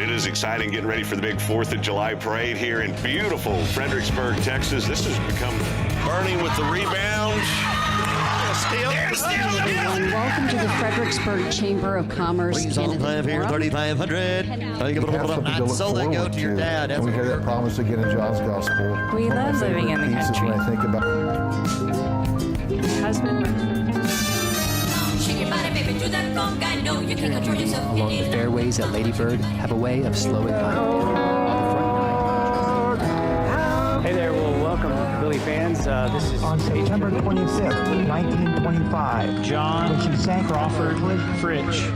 It is exciting getting ready for the big 4th of July parade here in beautiful Fredericksburg, Texas. This has become burning with the rebound. Everyone, welcome to the Fredericksburg Chamber of Commerce. Please all time here, 3,500. So they go to your dad. We hear that promise again in John's Gospel. We love living in the country. When I think about Husband. Along the fairways at Lady Bird have a way of slowing time. Hey there, well, welcome, Billy fans. This is on September 25th, 1925. John when she sank Crawford Fritch.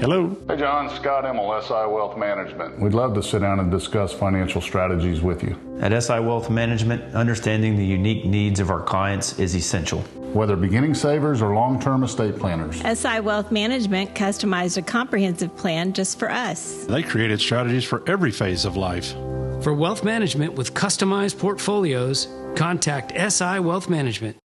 Hello. Hey John, Scott Emmel, SI Wealth Management. We'd love to sit down and discuss financial strategies with you. At SI Wealth Management, understanding the unique needs of our clients is essential. Whether beginning savers or long-term estate planners. SI Wealth Management customized a comprehensive plan just for us. They created strategies for every phase of life. For wealth management with customized portfolios, contact SI Wealth Management.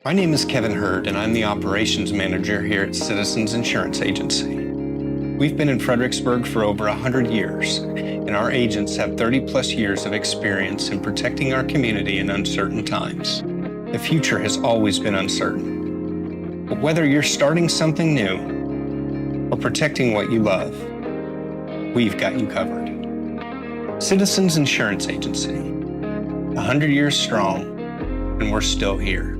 My name is Kevin Hurd, and I'm the operations manager here at Citizens Insurance Agency. We've been in Fredericksburg for over 100 years, and our agents have 30-plus years of experience in protecting our community in uncertain times. The future has always been uncertain. But whether you're starting something new or protecting what you love, we've got you covered. Citizens Insurance Agency, 100 years strong, and we're still here.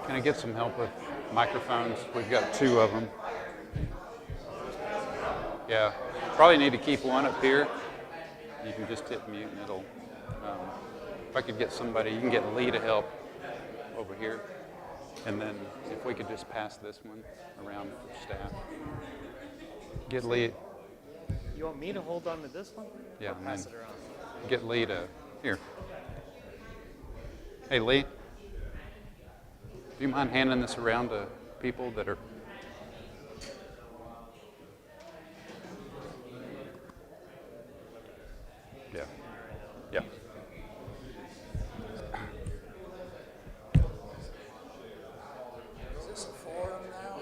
Can I get some help with microphones? We've got 2 of them. Yeah, probably need to keep one up here. You can just hit mute and it'll, if I could get somebody, you can get Lee to help over here. And then if we could just pass this one around for staff. Get Lee. You want me to hold on to this one? Yeah, or pass it around? Get Lee to, here. Hey Lee. Do you mind handing this around to people that are... Yeah. Yeah. Is this a forum now?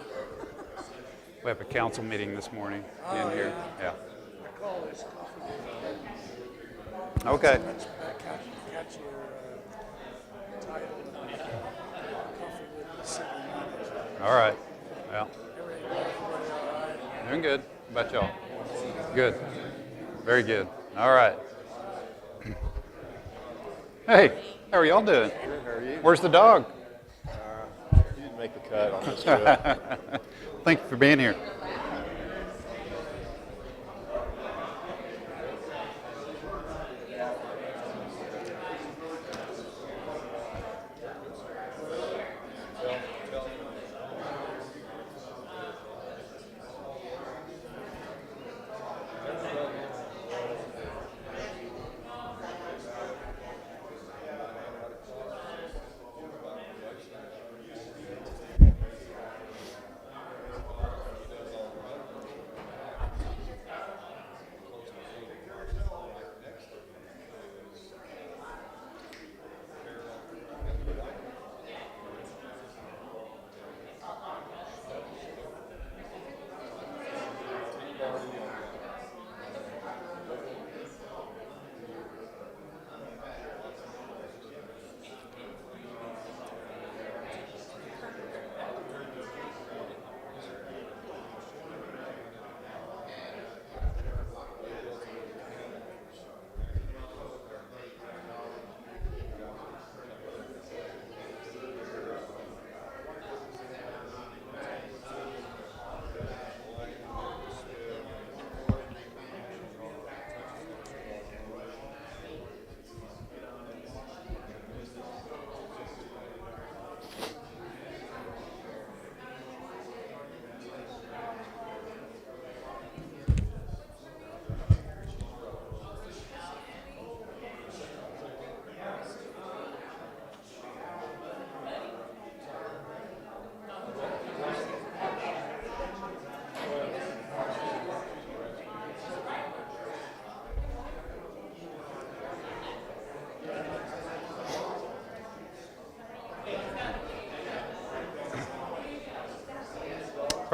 We have a council meeting this morning in here. Yeah. I call this coffee. Okay. I got your title. Coffee with the city manager. All right. Well. Everybody all right? Doing good. How about y'all? Good. Very good. All right. Hey, how are y'all doing? Good, how are you? Where's the dog? You didn't make the cut on this trip. Thank you for being here.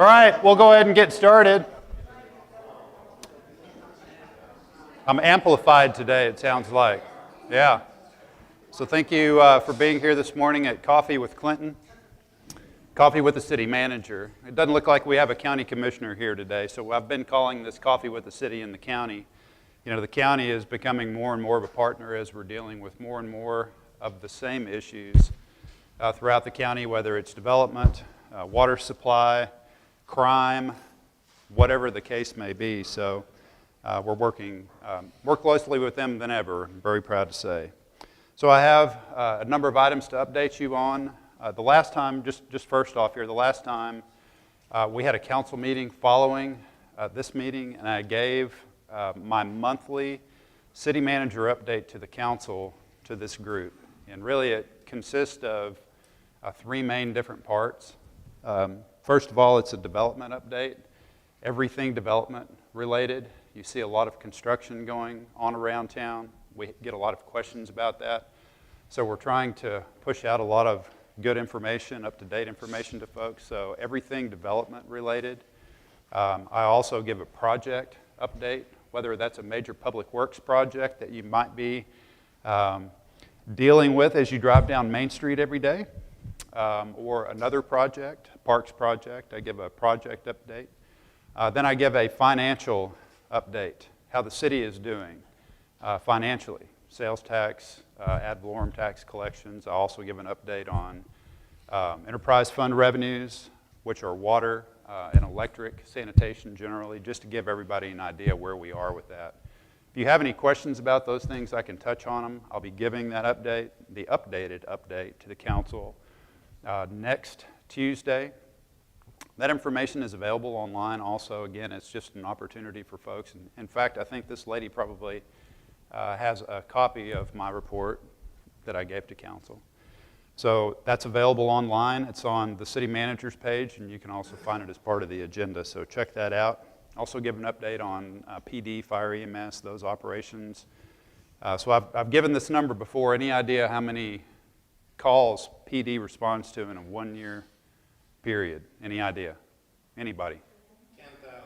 All right, we'll go ahead and get started. I'm amplified today, it sounds like. Yeah. So thank you for being here this morning at Coffee with Clinton, Coffee with the City Manager. It doesn't look like we have a county commissioner here today, so I've been calling this Coffee with the City and the County. You know, the county is becoming more and more of a partner as we're dealing with more and more of the same issues throughout the county, whether it's development, water supply, crime, whatever the case may be. So we're working more closely with them than ever, I'm very proud to say. So I have a number of items to update you on. The last time, just first off here, the last time we had a council meeting following this meeting, and I gave my monthly city manager update to the council, to this group. And really it consists of three main different parts. First of all, it's a development update. Everything development related. You see a lot of construction going on around town. We get a lot of questions about that. So we're trying to push out a lot of good information, up-to-date information to folks. So everything development related. I also give a project update, whether that's a major public works project that you might be dealing with as you drive down Main Street every day, or another project, parks project. I give a project update. Then I give a financial update, how the city is doing financially. Sales tax, ad valorem tax collections. I also give an update on enterprise fund revenues, which are water and electric, sanitation generally, just to give everybody an idea where we are with that. If you have any questions about those things, I can touch on them. I'll be giving that update, the updated update, to the council next Tuesday. That information is available online also. Again, it's just an opportunity for folks. And in fact, I think this lady probably has a copy of my report that I gave to council. So that's available online. It's on the city manager's page, and you can also find it as part of the agenda. So check that out. Also give an update on PD, fire EMS, those operations. So I've given this number before. Any idea how many calls PD responds to in a 1-year period? Any idea? Anybody? 10,000.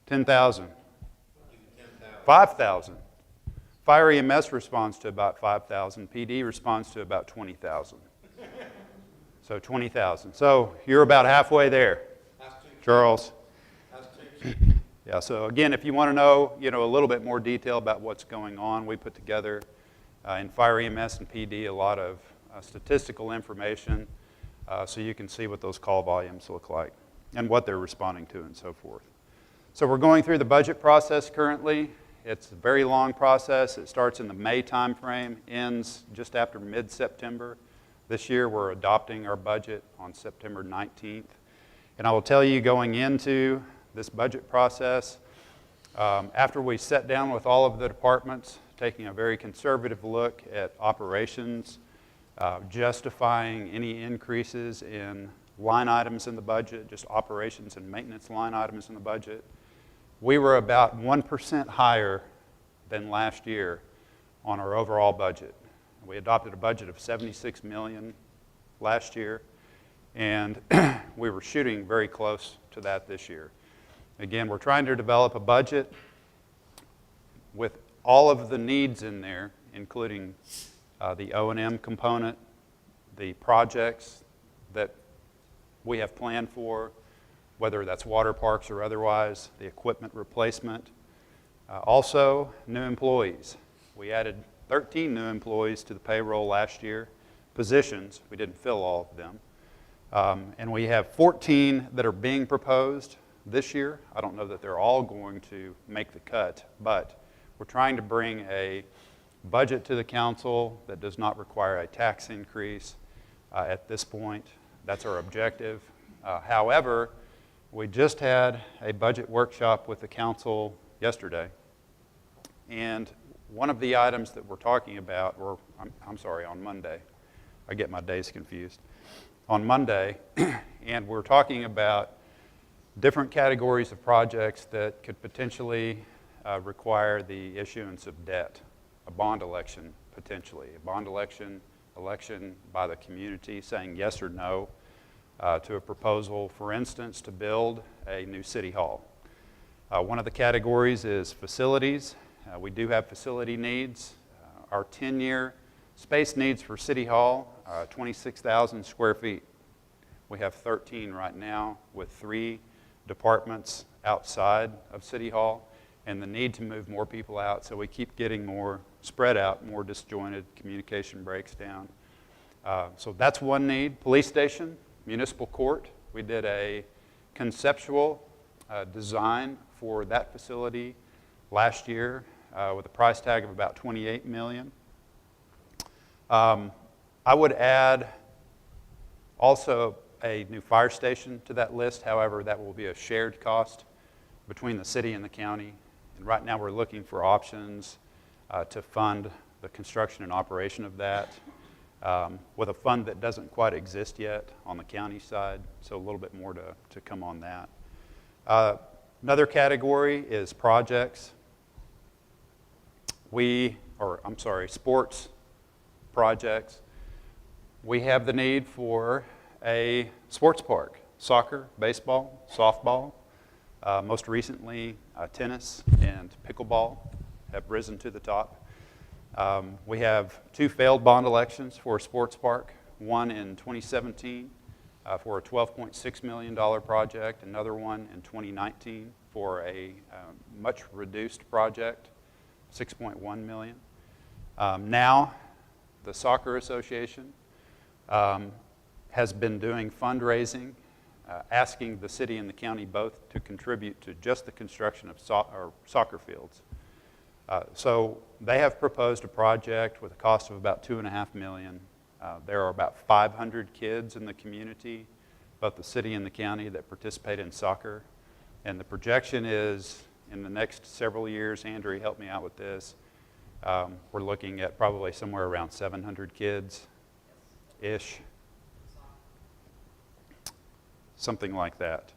10,000. 5,000. Fire EMS responds to about 5,000. PD responds to about 20,000. So 20,000. So you're about halfway there, Charles. Yeah. So again, if you want to know, a little bit more detail about what's going on, we put together in Fire EMS and PD a lot of statistical information, so you can see what those call volumes look like and what they're responding to and so forth. So we're going through the budget process currently. It's a very long process. It starts in the May timeframe, ends just after mid-September. This year we're adopting our budget on September 19th. And I will tell you, going into this budget process, after we sat down with all of the departments, taking a very conservative look at operations, justifying any increases in line items in the budget, just operations and maintenance line items in the budget, we were about 1% higher than last year on our overall budget. We adopted a budget of $76 million last year, and we were shooting very close to that this year. Again, we're trying to develop a budget with all of the needs in there, including the O&M component, the projects that we have planned for, whether that's water parks or otherwise, the equipment replacement. Also, new employees. We added 13 new employees to the payroll last year, positions. We didn't fill all of them. And we have 14 that are being proposed this year. I don't know that they're all going to make the cut, but we're trying to bring a budget to the council that does not require a tax increase at this point. That's our objective. However, we just had a budget workshop with the council yesterday, and one of the items that we're talking about, or I'm sorry, on Monday. I get my days confused. On Monday, and we're talking about different categories of projects that could potentially require the issuance of debt, a bond election potentially, a bond election by the community saying yes or no to a proposal, for instance, to build a new city hall. One of the categories is facilities. We do have facility needs. Our 10-year space needs for City Hall, 26,000 square feet. We have 13 right now with 3 departments outside of City Hall, and the need to move more people out, so we keep getting more spread out, more disjointed, communication breaks down. So that's one need. Police station, municipal court. We did a conceptual design for that facility last year with a price tag of about $28 million. I would add also a new fire station to that list. However, that will be a shared cost between the city and the county. And right now we're looking for options to fund the construction and operation of that with a fund that doesn't quite exist yet on the county side, so a little bit more to come on that. Another category is projects. Sports projects. We have the need for a sports park, soccer, baseball, softball. Most recently, tennis and pickleball have risen to the top. We have 2 failed bond elections for a sports park, one in 2017 for a $12.6 million project, another one in 2019 for a much reduced project, $6.1 million. Now, the Soccer Association has been doing fundraising, asking the city and the county both to contribute to just the construction of soccer fields. So they have proposed a project with a cost of about $2.5 million. There are about 500 kids in the community, both the city and the county, that participate in soccer. And the projection is in the next several years, Andrew helped me out with this, we're looking at probably somewhere around 700 kids-ish. Something like that.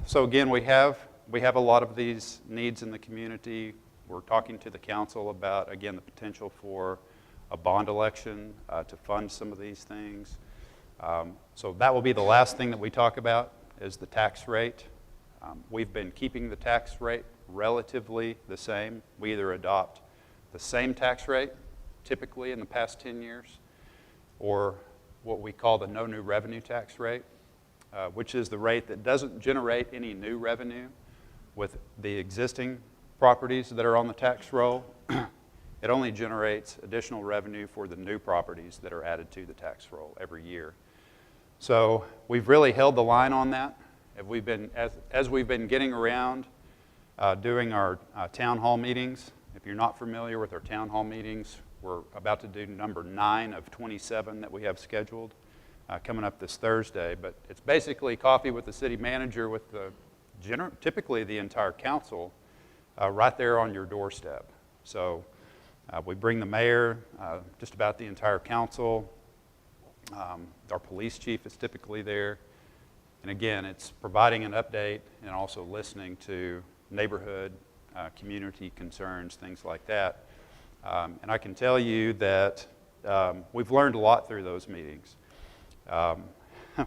So again, we have a lot of these needs in the community. We're talking to the council about, again, the potential for a bond election to fund some of these things. So that will be the last thing that we talk about is the tax rate. We've been keeping the tax rate relatively the same. We either adopt the same tax rate, typically in the past 10 years, or what we call the no new revenue tax rate, which is the rate that doesn't generate any new revenue with the existing properties that are on the tax roll. It only generates additional revenue for the new properties that are added to the tax roll every year. So we've really held the line on that. As we've been getting around doing our town hall meetings. If you're not familiar with our town hall meetings, we're about to do number 9 of 27 that we have scheduled coming up this Thursday. But it's basically coffee with the city manager with typically the entire council right there on your doorstep. So we bring the mayor, just about the entire council. Our police chief is typically there. And again, it's providing an update and also listening to neighborhood, community concerns, things like that. And I can tell you that we've learned a lot through those meetings.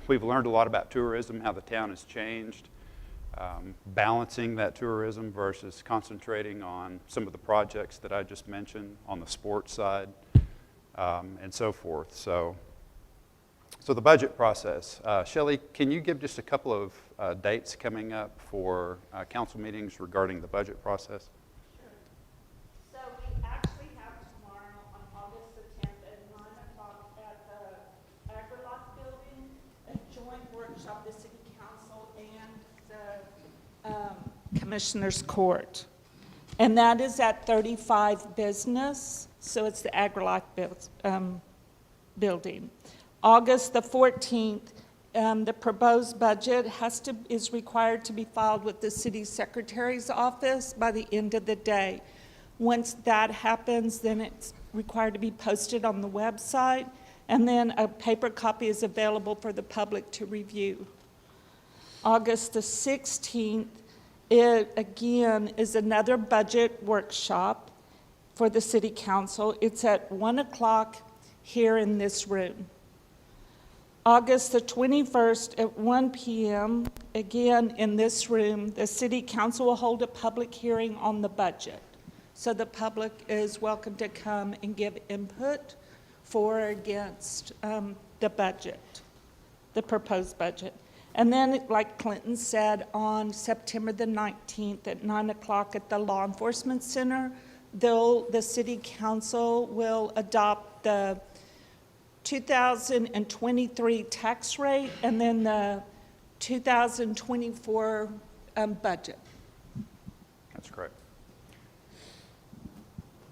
We've learned a lot about tourism, how the town has changed, balancing that tourism versus concentrating on some of the projects that I just mentioned on the sports side, and so forth. So the budget process. Shelley, can you give just a couple of dates coming up for council meetings regarding the budget process? Sure. So we actually have tomorrow on August the 10th at 9 o'clock at the Fbglive building, a joint workshop, the City Council and the Commissioner's Court. And that is at 35 Business, so it's the Fbglive building. August the 14th, the proposed budget is required to be filed with the city secretary's office by the end of the day. Once that happens, then it's required to be posted on the website, and then a paper copy is available for the public to review. August the 16th, it again is another budget workshop for the city council. It's at 1 o'clock here in this room. August the 21st at 1 p.m., again in this room, the City Council will hold a public hearing on the budget. So the public is welcome to come and give input for or against the budget, the proposed budget. And then, like Clinton said, on September the 19th at 9 o'clock at the Law Enforcement Center, the City Council will adopt the 2023 tax rate and then the 2024 budget. That's correct.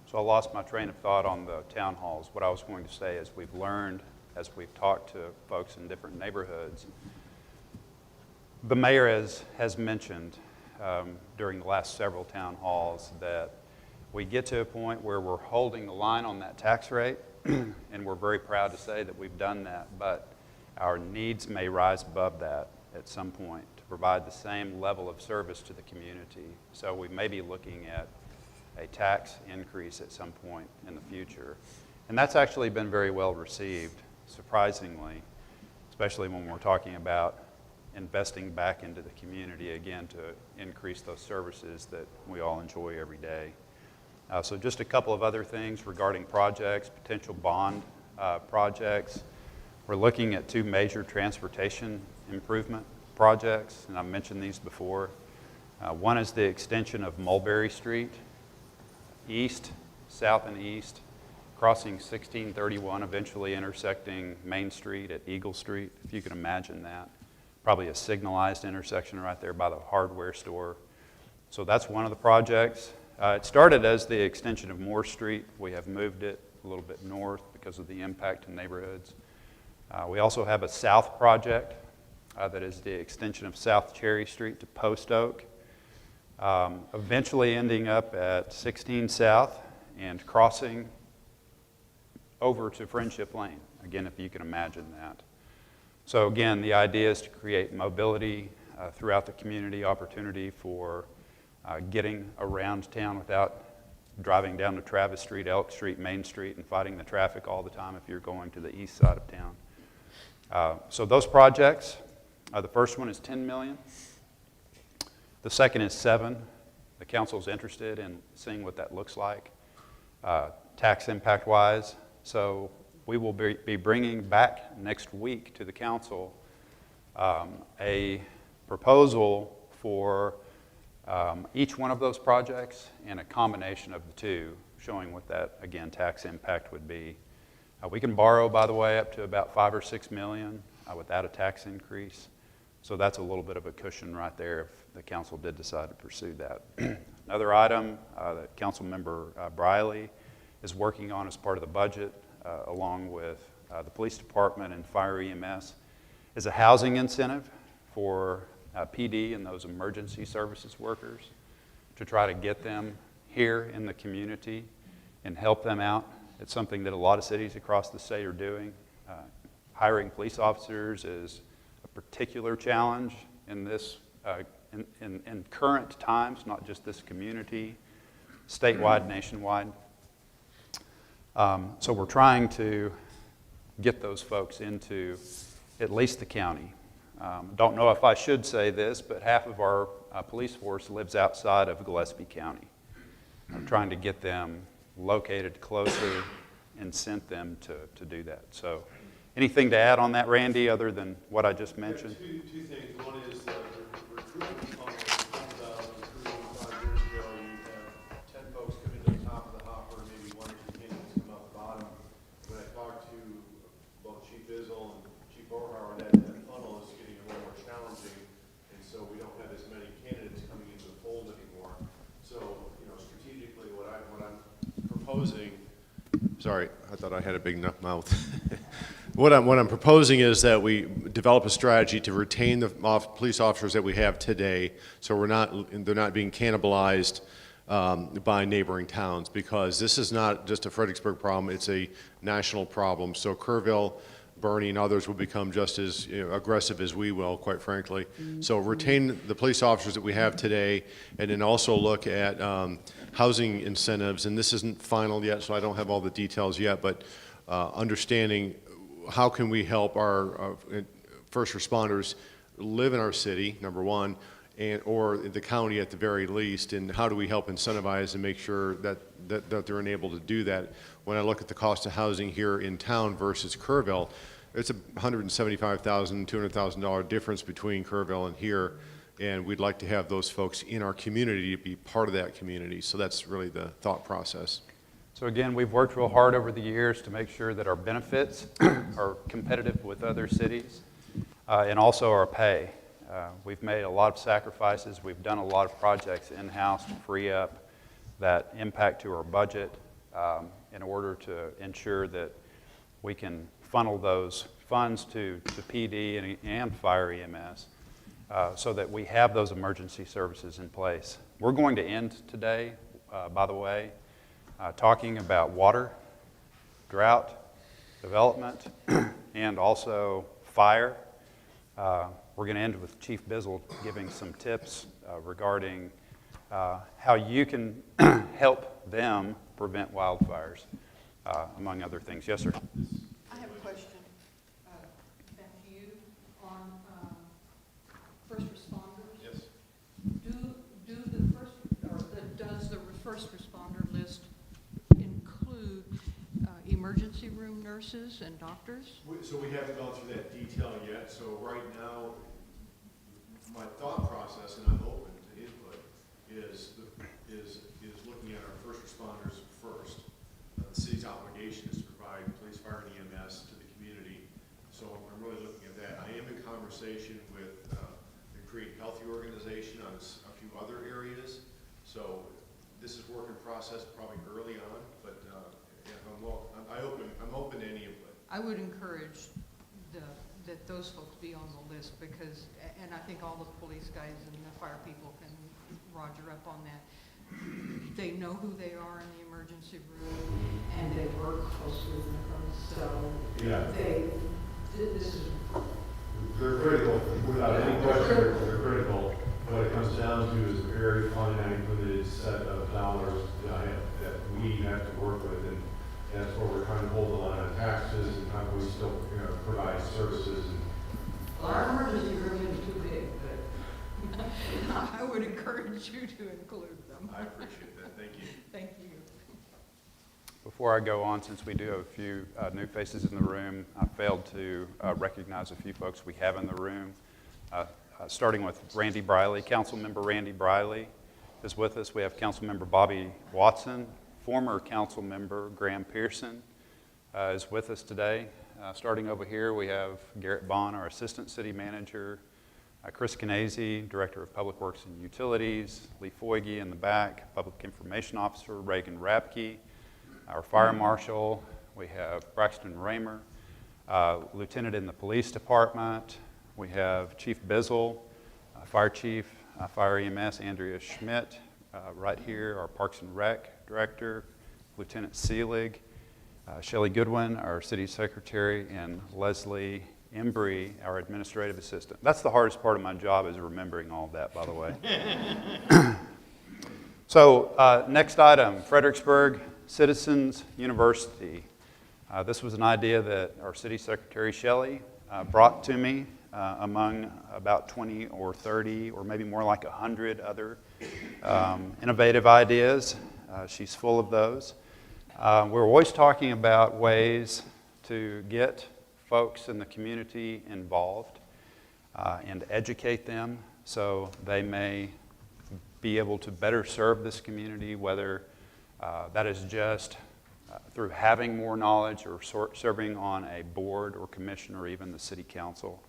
So I lost my train of thought on the town halls. What I was going to say is we've learned, as we've talked to folks in different neighborhoods, the mayor has mentioned during the last several town halls that we get to a point where we're holding the line on that tax rate, and we're very proud to say that we've done that, but our needs may rise above that at some point to provide the same level of service to the community. So we may be looking at a tax increase at some point in the future. And that's actually been very well received, surprisingly, especially when we're talking about investing back into the community again to increase those services that we all enjoy every day. So just a couple of other things regarding projects, potential bond projects. We're looking at 2 major transportation improvement projects, and I've mentioned these before. One is the extension of Mulberry Street, east, south and east, crossing 1631, eventually intersecting Main Street at Eagle Street, if you can imagine that. Probably a signalized intersection right there by the hardware store. So that's one of the projects. It started as the extension of Moore Street. We have moved it a little bit north because of the impact to neighborhoods. We also have a south project that is the extension of South Cherry Street to Post Oak, eventually ending up at 16 South and crossing over to Friendship Lane, again, if you can imagine that. So again, the idea is to create mobility throughout the community, opportunity for getting around town without driving down to Travis Street, Elk Street, Main Street, and fighting the traffic all the time if you're going to the east side of town. So those projects, the first one is $10 million. The second is $7 million. The council's interested in seeing what that looks like, tax impact-wise. So we will be bringing back next week to the council a proposal for each one of those projects and a combination of the two, showing what that, again, tax impact would be. We can borrow, by the way, up to about $5 or $6 million without a tax increase. So that's a little bit of a cushion right there if the council did decide to pursue that. Another item that Councilmember Briley is working on as part of the budget, along with the police department and fire EMS, is a housing incentive for PD and those emergency services workers to try to get them here in the community and help them out. It's something that a lot of cities across the state are doing. Hiring police officers is a particular challenge in this in current times, not just this community, statewide, nationwide. So we're trying to get those folks into at least the county. Don't know if I should say this, but half of our police force lives outside of Gillespie County. I'm trying to get them located closer and sent them to do that. So anything to add on that, Randy, other than what I just mentioned? Yeah, two things. One is the recruitment funnel. Recruiting 5 years ago, you have 10 folks come into the top of the hopper, maybe 1 or 2 candidates come out the bottom. When I talked to both Chief Izzle and Chief Overhauer, that funnel is getting a little more challenging, and so we don't have as many candidates coming into the fold anymore. So, strategically, what I'm proposing. Sorry, I thought I had a big mouth. What I'm proposing is that we develop a strategy to retain the police officers that we have today, so they're not being cannibalized by neighboring towns, because this is not just a Fredericksburg problem; it's a national problem. So Kerrville, Bernie, and others will become just as aggressive as we will, quite frankly. So retain the police officers that we have today, and then also look at housing incentives. And this isn't final yet, so I don't have all the details yet, but understanding how can we help our first responders live in our city, number one, or the county at the very least, and how do we help incentivize and make sure that they're enabled to do that? When I look at the cost of housing here in town versus Kerrville, it's a $175,000, $200,000 difference between Kerrville and here, and we'd like to have those folks in our community to be part of that community. So that's really the thought process. So again, we've worked real hard over the years to make sure that our benefits are competitive with other cities, and also our pay. We've made a lot of sacrifices. We've done a lot of projects in-house to free up that impact to our budget in order to ensure that we can funnel those funds to PD and fire EMS so that we have those emergency services in place. We're going to end today, by the way, talking about water, drought, development, and also fire. We're going to end with Chief Bizzle giving some tips regarding how you can help them prevent wildfires, among other things. Yes, sir. I have a question back to you on first responders. Yes. Does the first responder list include emergency room nurses and doctors? So we haven't gone through that detail yet. So right now, my thought process, and I'm open to input, is looking at our first responders first. The city's obligation is to provide police, fire, and EMS to the community. So I'm really looking at that. I am in conversation with the Create Healthy organization on a few other areas. So this is work in process, probably early on, but I'm open to any input. I would encourage that those folks be on the list because, and I think all the police guys and the fire people can roger up on that. They know who they are in the emergency room and they work closely with them. So yeah. They're critical, without any question, they're critical. What it comes down to is a very finite, limited set of dollars that we have to work with, and that's where we're trying to hold the line on taxes and how can we still provide services. Well, our emergency room is too big, but I would encourage you to include them. I appreciate that. Thank you. Thank you. Before I go on, since we do have a few new faces in the room, I failed to recognize a few folks we have in the room. Starting with Randy Briley. Councilmember Randy Briley is with us. We have Councilmember Bobby Watson. Former Councilmember Graham Pearson is with us today. Starting over here, we have Garrett Bond, our Assistant City Manager. Chris Canese, Director of Public Works and Utilities. Lee Foyge in the back, Public Information Officer. Reagan Rapke, our Fire Marshal. We have Braxton Raymer, Lieutenant in the Police Department. We have Chief Bizzle, Fire Chief, Fire EMS, Andrea Schmidt, right here, our Parks and Rec Director, Lieutenant Seelig, Shelley Goodwin, our City Secretary, and Leslie Embry, our Administrative Assistant. That's the hardest part of my job, is remembering all of that, by the way. So, next item, Fredericksburg Citizens University. This was an idea that our City Secretary, Shelley, brought to me among about 20 or 30 or maybe more like 100 other innovative ideas. She's full of those. We're always talking about ways to get folks in the community involved and educate them so they may be able to better serve this community, whether that is just through having more knowledge or serving on a board or commission or even the city council.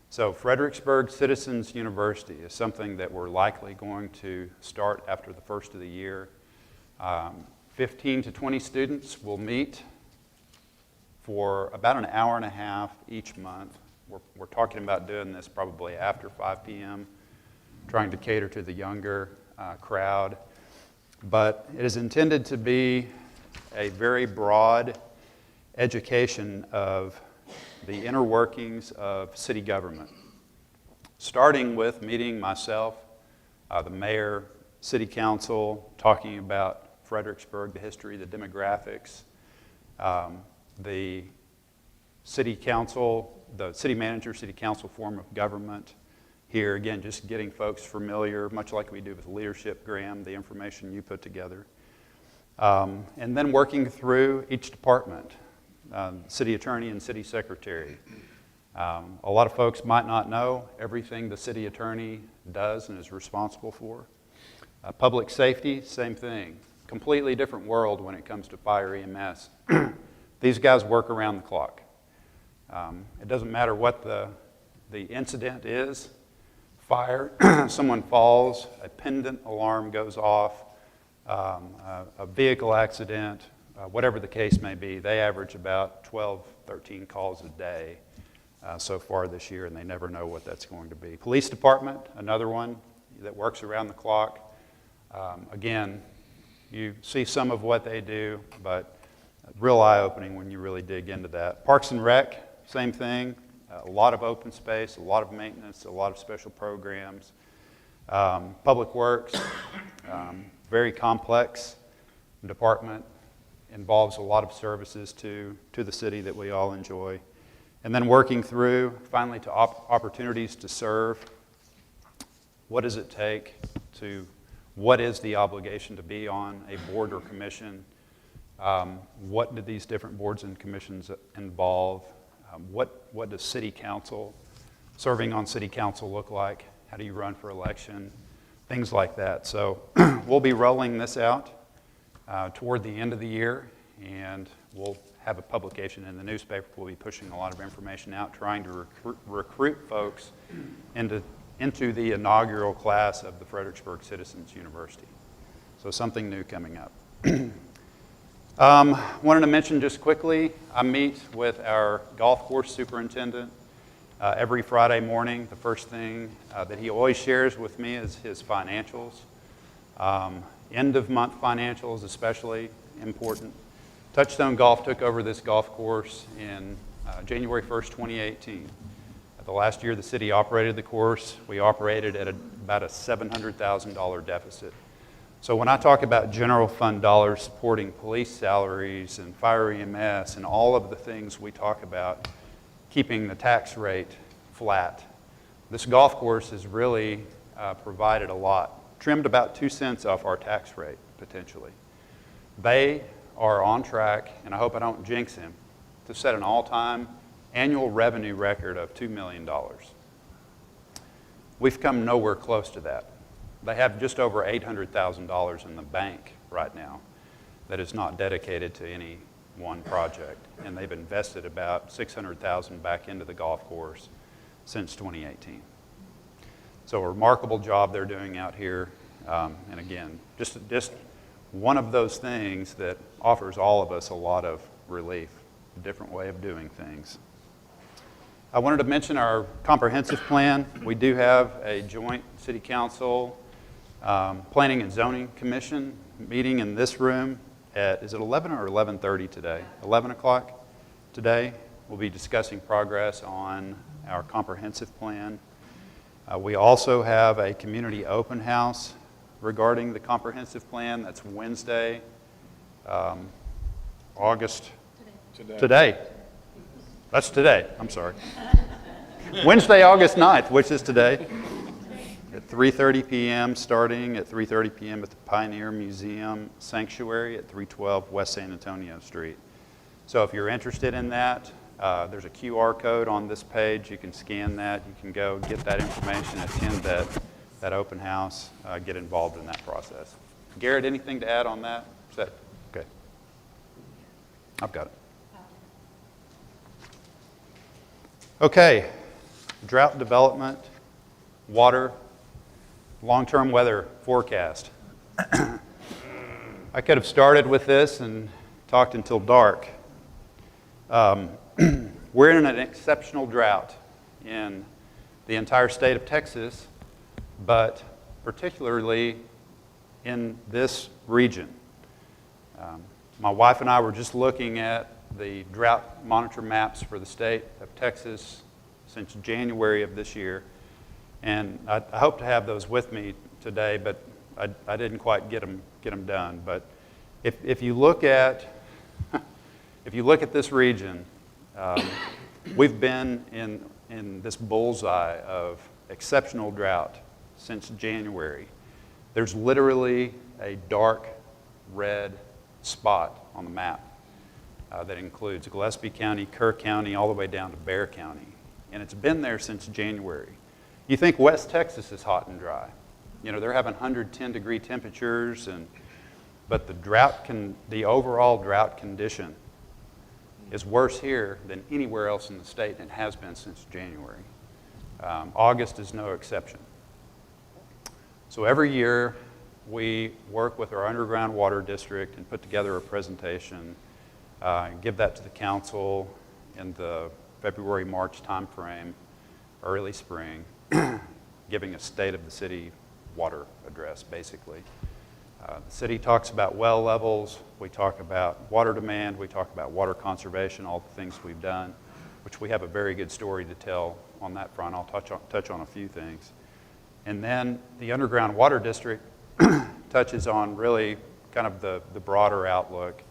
So Fredericksburg Citizens University is something that we're likely going to start after the first of the year. 15 to 20 students will meet for about an hour and a half each month. We're talking about doing this probably after 5 p.m., trying to cater to the younger crowd. But it is intended to be a very broad education of the inner workings of city government, starting with meeting myself, the mayor, city council, talking about Fredericksburg, the history, the demographics, the city council, the city manager, city council form of government. Here, again, just getting folks familiar, much like we do with leadership, Graham, the information you put together. And then working through each department, city attorney and city secretary. A lot of folks might not know everything the city attorney does and is responsible for. Public safety, same thing. Completely different world when it comes to fire EMS. These guys work around the clock. It doesn't matter what the incident is. Fire, someone falls, a pendant alarm goes off, a vehicle accident, whatever the case may be. They average about 12, 13 calls a day so far this year, and they never know what that's going to be. Police department, another one that works around the clock. Again, you see some of what they do, but real eye-opening when you really dig into that. Parks and Rec, same thing. A lot of open space, a lot of maintenance, a lot of special programs. Public Works, very complex department, involves a lot of services to the city that we all enjoy. And then working through, finally, to opportunities to serve. What does it take to, what is the obligation to be on a board or commission? What do these different boards and commissions involve? What does city council, serving on city council look like? How do you run for election? Things like that. So we'll be rolling this out toward the end of the year, and we'll have a publication in the newspaper. We'll be pushing a lot of information out, trying to recruit folks into the inaugural class of the Fredericksburg Citizens University. So something new coming up. Wanted to mention just quickly, I meet with our golf course superintendent every Friday morning. The first thing that he always shares with me is his financials. End of month financials especially important. Touchstone Golf took over this golf course in January 1st, 2018. The last year the city operated the course, we operated at about a $700,000 deficit. So when I talk about general fund dollars supporting police salaries and fire EMS and all of the things we talk about, keeping the tax rate flat, this golf course has really provided a lot, trimmed about 2 cents off our tax rate potentially. They are on track, and I hope I don't jinx him, to set an all-time annual revenue record of $2 million. We've come nowhere close to that. They have just over $800,000 in the bank right now that is not dedicated to any one project, and they've invested about $600,000 back into the golf course since 2018. So a remarkable job they're doing out here, and again, just one of those things that offers all of us a lot of relief, a different way of doing things. I wanted to mention our comprehensive plan. We do have a joint city council Planning and Zoning Commission meeting in this room at, is it 11 or 11:30 today? 11 o'clock today. We'll be discussing progress on our comprehensive plan. We also have a community open house regarding the comprehensive plan. That's Wednesday, August. Today. That's today, I'm sorry. Wednesday, August 9th, which is today, at 3:30 p.m., starting at 3:30 p.m. at the Pioneer Museum Sanctuary at 312 West San Antonio Street. So if you're interested in that, there's a QR code on this page. You can scan that. You can go get that information, attend that open house, get involved in that process. Garrett, anything to add on that? Is that okay? I've got it. Okay, drought development, water, long-term weather forecast. I could have started with this and talked until dark. We're in an exceptional drought in the entire state of Texas, but particularly in this region. My wife and I were just looking at the drought monitor maps for the state of Texas since January of this year. And I hope to have those with me today, but I didn't quite get them done. But if you look at this region, We've been in this bullseye of exceptional drought since January. There's literally a dark red spot on the map that includes Gillespie County, Kerr County, all the way down to Bexar County. And it's been there since January. You think West Texas is hot and dry. You know, they're having 110-degree temperatures, but the overall drought condition is worse here than anywhere else in the state, and it has been since January. August is no exception. So every year, we work with our underground water district and put together a presentation, give that to the council in the February, March timeframe, early spring, giving a state of the city water address, basically. The city talks about well levels, we talk about water demand, we talk about water conservation, all the things we've done, which we have a very good story to tell on that front. I'll touch on a few things. And then the underground water district touches on really kind of the broader outlook,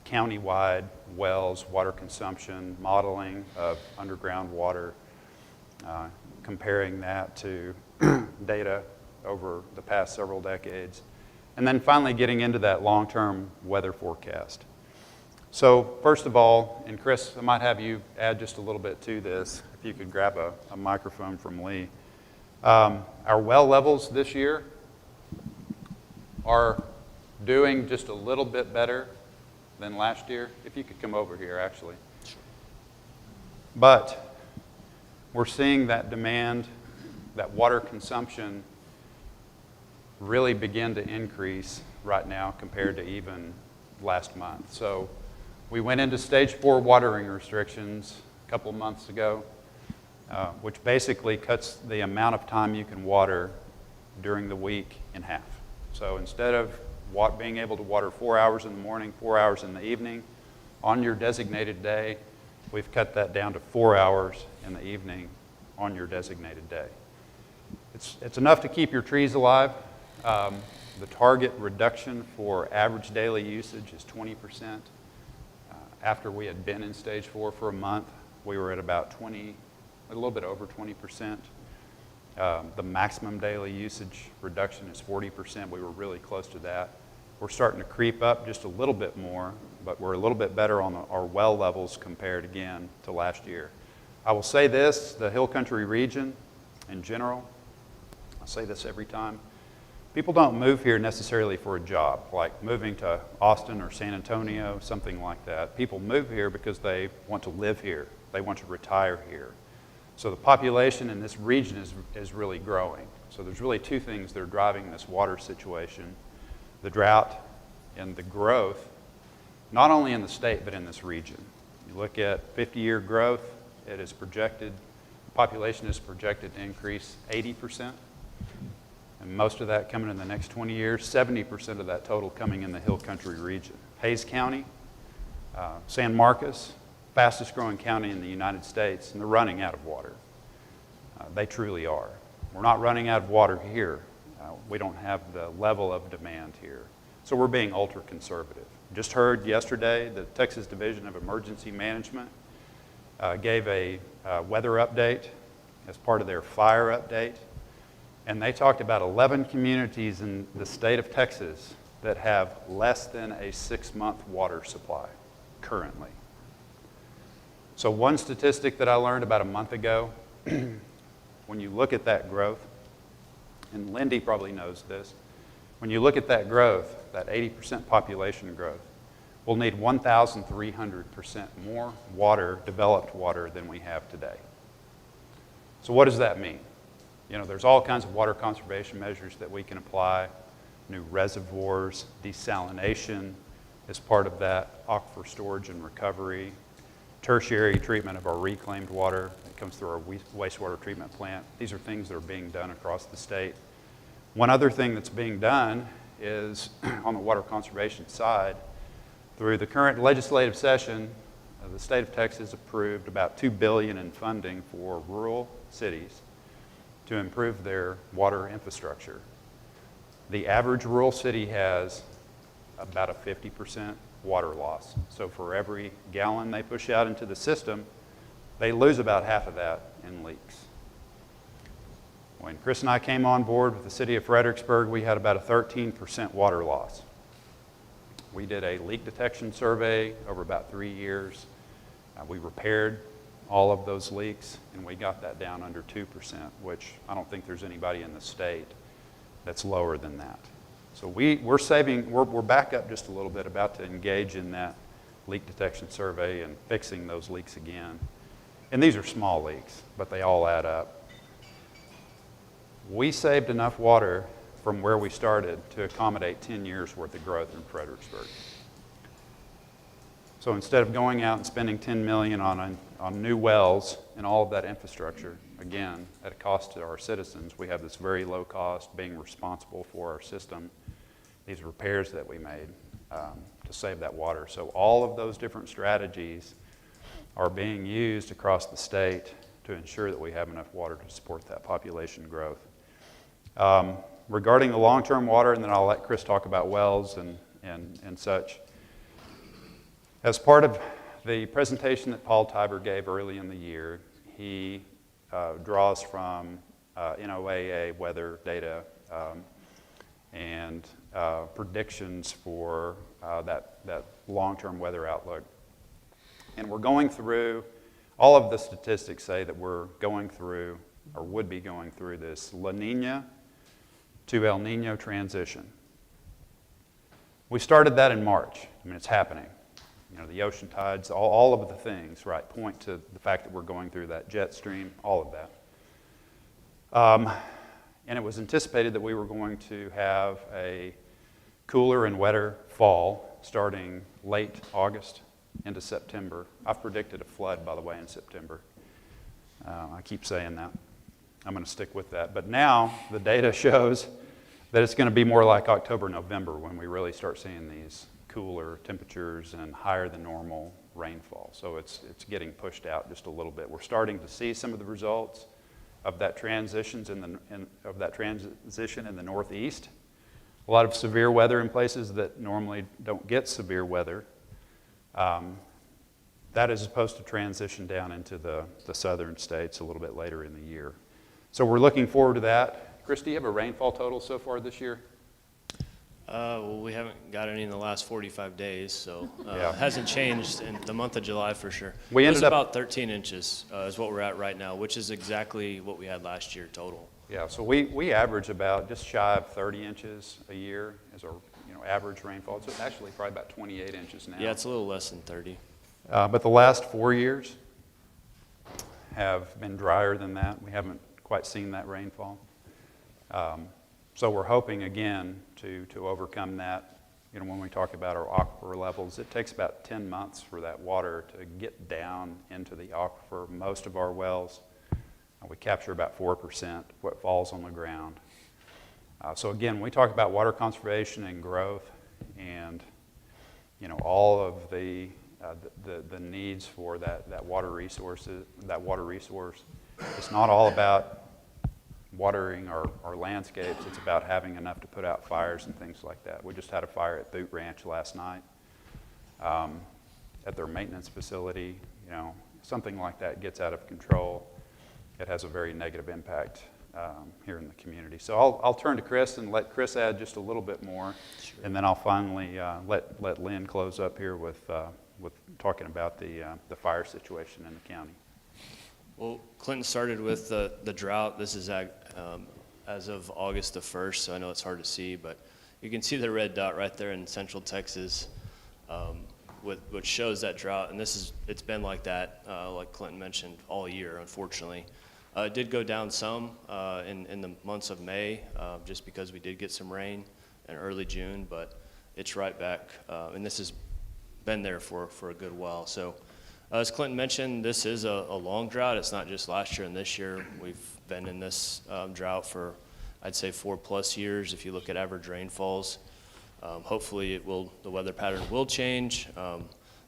county-wide wells, water consumption, modeling of underground water, comparing that to data over the past several decades, and then finally getting into that long-term weather forecast. So first of all, and Chris, I might have you add just a little bit to this, if you could grab a microphone from Lee. Our well levels this year are doing just a little bit better than last year. If you could come over here, actually. But we're seeing that demand, that water consumption really begin to increase right now compared to even last month. So we went into stage 4 watering restrictions a couple of months ago, which basically cuts the amount of time you can water during the week in half. So instead of being able to water 4 hours in the morning, 4 hours in the evening, on your designated day, we've cut that down to 4 hours in the evening on your designated day. It's enough to keep your trees alive. The target reduction for average daily usage is 20%. After we had been in stage 4 for a month, we were at about a little bit over 20%. The maximum daily usage reduction is 40%. We were really close to that. We're starting to creep up just a little bit more, but we're a little bit better on our well levels compared again to last year. I will say this, the Hill Country region in general, I say this every time, people don't move here necessarily for a job, like moving to Austin or San Antonio, something like that. People move here because they want to live here. They want to retire here. So the population in this region is really growing. So there's really two things that are driving this water situation: the drought and the growth, not only in the state, but in this region. You look at 50-year growth, it is projected, population is projected to increase 80%. And most of that coming in the next 20 years, 70% of that total coming in the Hill Country region. Hays County, San Marcos, fastest growing county in the United States, and they're running out of water. They truly are. We're not running out of water here. We don't have the level of demand here. So we're being ultra conservative. Just heard yesterday the Texas Division of Emergency Management gave a weather update as part of their fire update. And they talked about 11 communities in the state of Texas that have less than a 6-month water supply currently. So one statistic that I learned about a month ago, when you look at that growth, and Lindy probably knows this, when you look at that growth, that 80% population growth, we'll need 1,300% more water, developed water, than we have today. So what does that mean? You know, there's all kinds of water conservation measures that we can apply, new reservoirs, desalination is part of that, aquifer storage and recovery, tertiary treatment of our reclaimed water that comes through our wastewater treatment plant. These are things that are being done across the state. One other thing that's being done is on the water conservation side, through the current legislative session, the state of Texas approved about $2 billion in funding for rural cities to improve their water infrastructure. The average rural city has about a 50% water loss. So for every gallon they push out into the system, they lose about half of that in leaks. When Chris and I came on board with the city of Fredericksburg, we had about a 13% water loss. We did a leak detection survey over about 3 years. We repaired all of those leaks, and we got that down under 2%, which I don't think there's anybody in the state that's lower than that. So we're back up just a little bit, about to engage in that leak detection survey and fixing those leaks again. And these are small leaks, but they all add up. We saved enough water from where we started to accommodate 10 years worth of growth in Fredericksburg. So instead of going out and spending $10 million on new wells and all of that infrastructure, again, at a cost to our citizens, we have this very low cost being responsible for our system, these repairs that we made to save that water. So all of those different strategies are being used across the state to ensure that we have enough water to support that population growth. Regarding the long-term water, and then I'll let Chris talk about wells and such. As part of the presentation that Paul Tiber gave early in the year, he draws from NOAA weather data and predictions for that long-term weather outlook. And we're going through, all of the statistics say that we're going through, or would be going through, this La Nina to El Nino transition. We started that in March. I mean, it's happening. You know, the ocean tides, all of the things, right, point to the fact that we're going through that jet stream, all of that. And it was anticipated that we were going to have a cooler and wetter fall starting late August into September. I've predicted a flood, by the way, in September. I keep saying that. I'm going to stick with that. But now the data shows that it's going to be more like October, November when we really start seeing these cooler temperatures and higher than normal rainfall. So it's getting pushed out just a little bit. We're starting to see some of the results of that transition in the Northeast. A lot of severe weather in places that normally don't get severe weather. That is supposed to transition down into the southern states a little bit later in the year. So we're looking forward to that. Chris, do you have a rainfall total so far this year? Well, we haven't got any in the last 45 days, so it hasn't changed in the month of July for sure. We ended up about 13 inches is what we're at right now, which is exactly what we had last year total. Yeah, so we average about just shy of 30 inches a year as our average rainfall. It's actually probably about 28 inches now. Yeah, it's a little less than 30. But the last 4 years have been drier than that. We haven't quite seen that rainfall. So we're hoping again to overcome that. You know, when we talk about our aquifer levels, it takes about 10 months for that water to get down into the aquifer. Most of our wells, we capture about 4% of what falls on the ground. So again, we talk about water conservation and growth, and all of the needs for that water resource. It's not all about watering our landscapes. It's about having enough to put out fires and things like that. We just had a fire at Boot Ranch last night at their maintenance facility. Something like that gets out of control. It has a very negative impact here in the community. So I'll turn to Chris and let Chris add just a little bit more, and then I'll finally let Lynn close up here with talking about the fire situation in the county. Well, Clinton started with the drought. This is as of August the 1st, so I know it's hard to see, but you can see the red dot right there in central Texas, which shows that drought. And it's been like that, like Clinton mentioned, all year, unfortunately. It did go down some in the months of May, just because we did get some rain in early June, but it's right back, and this has been there for a good while. So as Clinton mentioned, this is a long drought. It's not just last year and this year. We've been in this drought for, I'd say, 4+ years if you look at average rainfalls. Hopefully the weather pattern will change.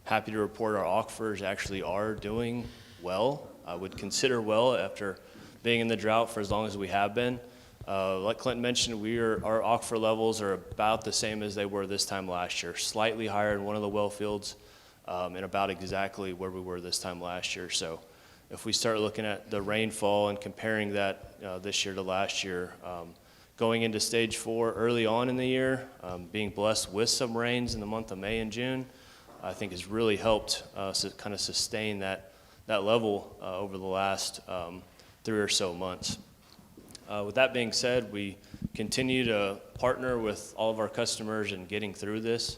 Happy to report our aquifers actually are doing well. I would consider well after being in the drought for as long as we have been. Like Clinton mentioned, our aquifer levels are about the same as they were this time last year, slightly higher in one of the well fields, and about exactly where we were this time last year. So if we start looking at the rainfall and comparing that this year to last year, going into stage 4 early on in the year, being blessed with some rains in the month of May and June, I think has really helped kind of sustain that level over the last 3 or so months. With that being said, we continue to partner with all of our customers in getting through this.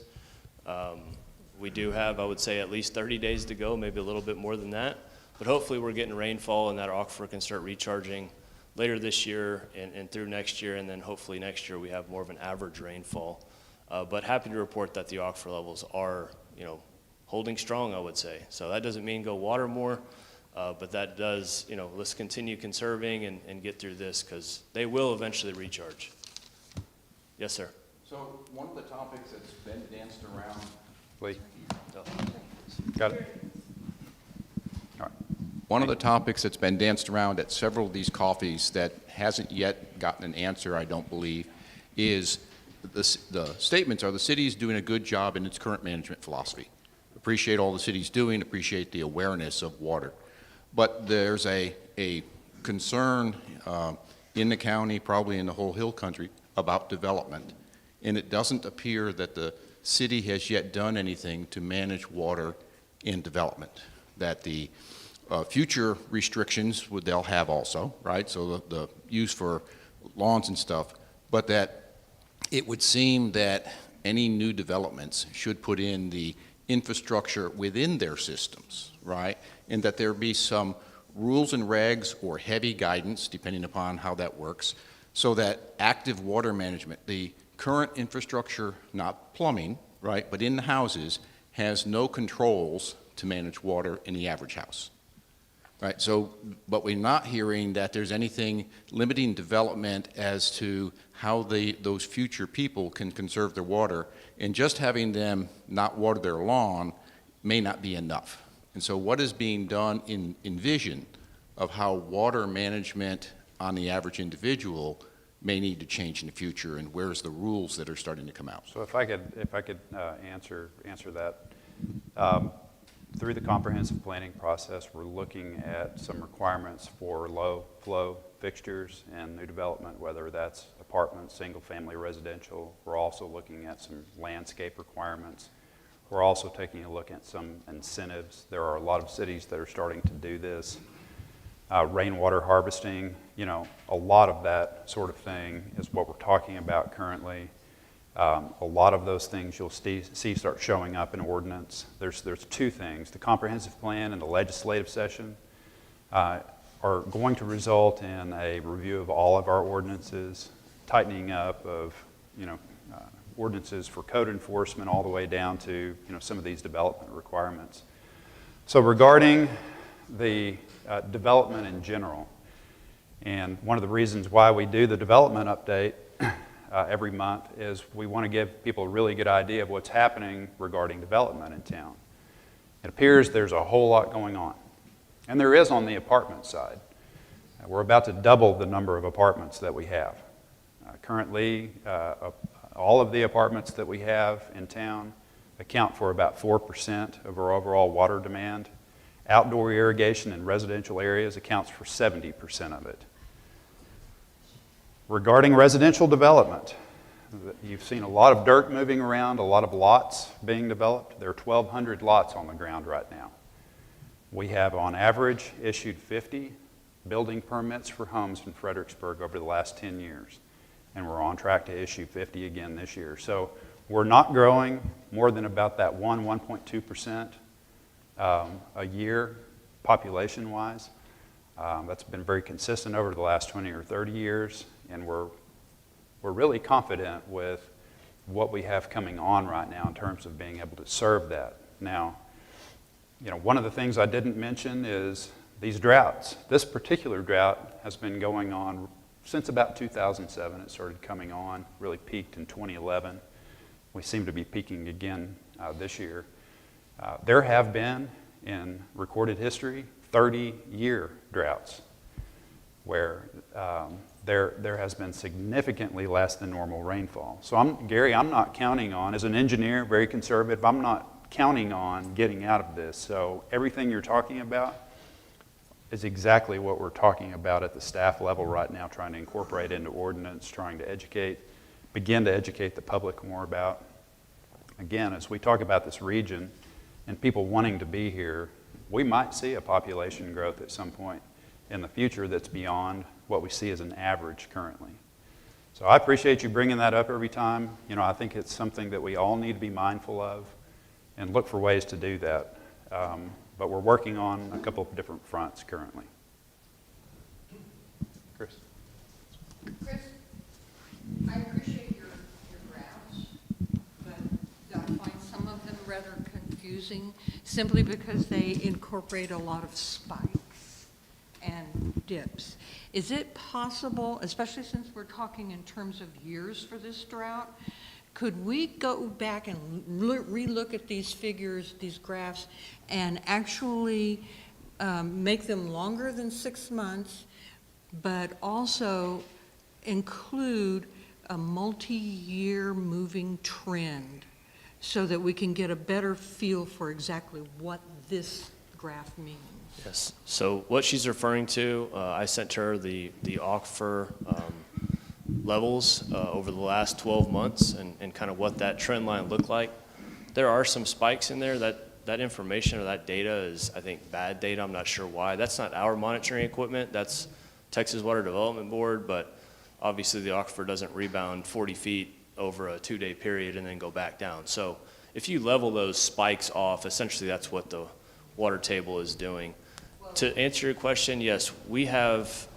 We do have, I would say, at least 30 days to go, maybe a little bit more than that. But hopefully we're getting rainfall and that aquifer can start recharging later this year and through next year, and then hopefully next year we have more of an average rainfall. But happy to report that the aquifer levels are, holding strong, I would say. So that doesn't mean go water more. But that does, let's continue conserving and get through this because they will eventually recharge. Yes, sir. So one of the topics that's been danced around. Lee. Got it. All right. One of the topics that's been danced around at several of these coffees that hasn't yet gotten an answer, I don't believe, is the statements are the city's doing a good job in its current management philosophy. Appreciate all the city's doing, appreciate the awareness of water. But there's a concern in the county, probably in the whole hill country, about development. And it doesn't appear that the city has yet done anything to manage water in development. That the future restrictions they'll have also, right? So the use for lawns and stuff, but that it would seem that any new developments should put in the infrastructure within their systems, right? And that there be some rules and regs or heavy guidance, depending upon how that works, so that active water management, the current infrastructure, not plumbing, right, but in the houses, has no controls to manage water in the average house, right? So, but we're not hearing that there's anything limiting development as to how those future people can conserve their water, and just having them not water their lawn may not be enough. And so what is being done in vision of how water management on the average individual may need to change in the future, and where's the rules that are starting to come out? So if I could answer that. Through the comprehensive planning process, we're looking at some requirements for low flow fixtures and new development, whether that's apartments, single family residential. We're also looking at some landscape requirements. We're also taking a look at some incentives. There are a lot of cities that are starting to do this. Rainwater harvesting, a lot of that sort of thing is what we're talking about currently. A lot of those things you'll see start showing up in ordinance. There's two things. The comprehensive plan and the legislative session are going to result in a review of all of our ordinances, tightening up of ordinances for code enforcement all the way down to some of these development requirements. So regarding the development in general, and one of the reasons why we do the development update every month is we want to give people a really good idea of what's happening regarding development in town. It appears there's a whole lot going on, and there is on the apartment side. We're about to double the number of apartments that we have. Currently, all of the apartments that we have in town account for about 4% of our overall water demand. Outdoor irrigation in residential areas accounts for 70% of it. Regarding residential development, you've seen a lot of dirt moving around, a lot of lots being developed. There are 1,200 lots on the ground right now. We have, on average, issued 50 building permits for homes in Fredericksburg over the last 10 years, and we're on track to issue 50 again this year. So we're not growing more than about that 1.2% a year population-wise. That's been very consistent over the last 20 or 30 years, and we're really confident with what we have coming on right now in terms of being able to serve that. Now, one of the things I didn't mention is these droughts. This particular drought has been going on since about 2007. It started coming on, really peaked in 2011. We seem to be peaking again this year. There have been, in recorded history, 30-year droughts where there has been significantly less than normal rainfall. So Gary, I'm not counting on, as an engineer, very conservative, I'm not counting on getting out of this. So everything you're talking about is exactly what we're talking about at the staff level right now, trying to incorporate into ordinance, trying to begin to educate the public more about. Again, as we talk about this region and people wanting to be here, we might see a population growth at some point in the future that's beyond what we see as an average currently. So I appreciate you bringing that up every time. You know, I think it's something that we all need to be mindful of and look for ways to do that. But we're working on a couple of different fronts currently. Chris? Chris, I appreciate your graphs, but I find some of them rather confusing simply because they incorporate a lot of spikes and dips. Is it possible, especially since we're talking in terms of years for this drought, could we go back and relook at these figures, these graphs, and actually make them longer than 6 months, but also include a multi-year moving trend so that we can get a better feel for exactly what this graph means? Yes. So what she's referring to, I sent her the aquifer levels over the last 12 months and kind of what that trend line looked like. There are some spikes in there. That information or that data is, I think, bad data. I'm not sure why. That's not our monitoring equipment. That's Texas Water Development Board, but obviously the aquifer doesn't rebound 40 feet over a 2-day period and then go back down. So if you level those spikes off, essentially that's what the water table is doing. To answer your question, yes, we have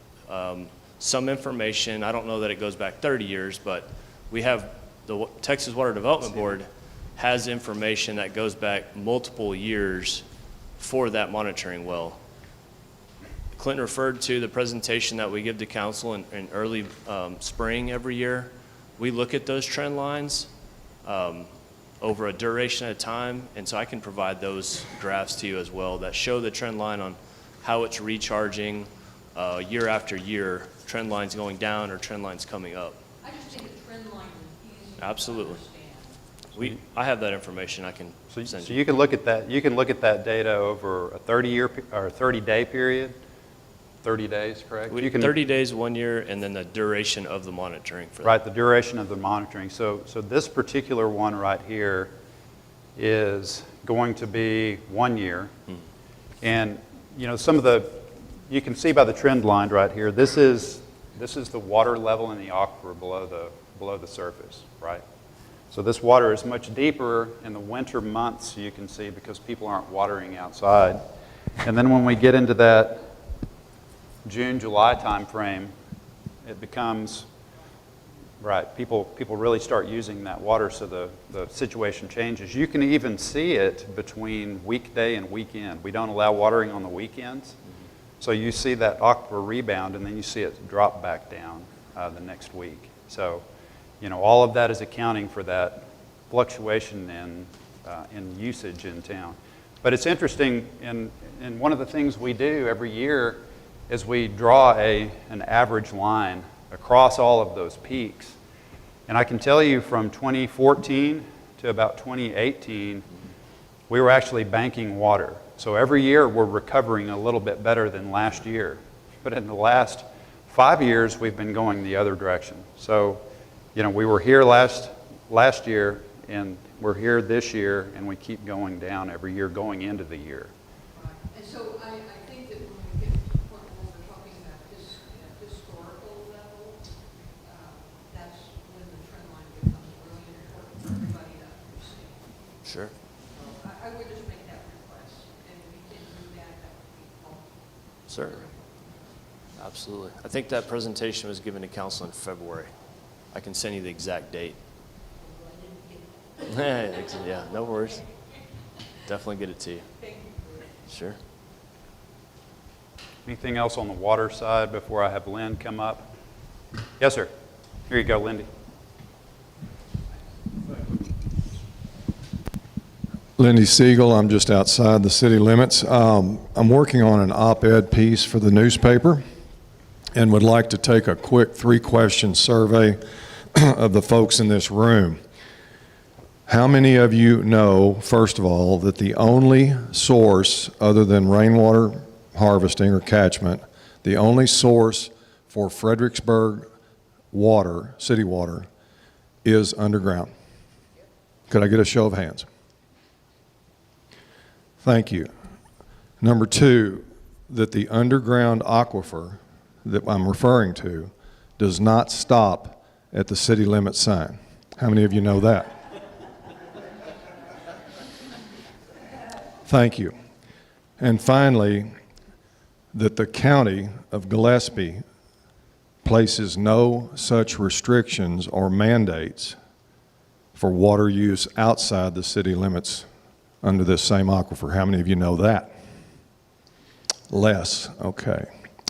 some information. I don't know that it goes back 30 years, but we have the Texas Water Development Board has information that goes back multiple years for that monitoring well. Clinton referred to the presentation that we give to council in early spring every year. We look at those trend lines over a duration at a time, and so I can provide those graphs to you as well that show the trend line on how it's recharging year after year, trend lines going down or trend lines coming up. I just think a trend line is easy. Absolutely. I have that information. I can send you. So you can look at that. You can look at that data over a 30-year or 30-day period. 30 days, correct? You can 30 days, 1 year, and then the duration of the monitoring for that. Right, the duration of the monitoring. So this particular one right here is going to be 1 year, and you know you can see by the trend line right here. This is the water level in the aquifer below the surface, right? So this water is much deeper in the winter months, you can see, because people aren't watering outside. And then when we get into that June, July time frame, it becomes, right, people really start using that water, so the situation changes. You can even see it between weekday and weekend. We don't allow watering on the weekends. So you see that aquifer rebound, and then you see it drop back down the next week. So, you know, all of that is accounting for that fluctuation in usage in town. But it's interesting, and one of the things we do every year is we draw an average line across all of those peaks. And I can tell you from 2014 to about 2018, we were actually banking water. So every year we're recovering a little bit better than last year. But in the last 5 years, we've been going the other direction. So, you know, we were here last year, and we're here this year, and we keep going down every year going into the year. Right. And so I think that when we get to the point where we're talking about this historical level, that's when the trend line becomes really important for everybody to understand. Sure. So I would just make that request, and if we can do that, that would be helpful. Certainly. Absolutely. I think that presentation was given to council in February. I can send you the exact date. Yeah, no worries. Definitely get it to you. Sure. Anything else on the water side before I have Lynn come up? Yes, sir. Here you go, Lindy. Lindy Siegel. I'm just outside the city limits. I'm working on an op-ed piece for the newspaper. and would like to take a quick 3-question survey of the folks in this room. How many of you know, first of all, that the only source other than rainwater harvesting or catchment, the only source for Fredericksburg water, city water, is underground? Could I get a show of hands? Thank you. Number 2, that the underground aquifer that I'm referring to does not stop at the city limit sign. How many of you know that? Thank you. And finally, that the county of Gillespie places no such restrictions or mandates for water use outside the city limits under this same aquifer. How many of you know that? Less. Okay.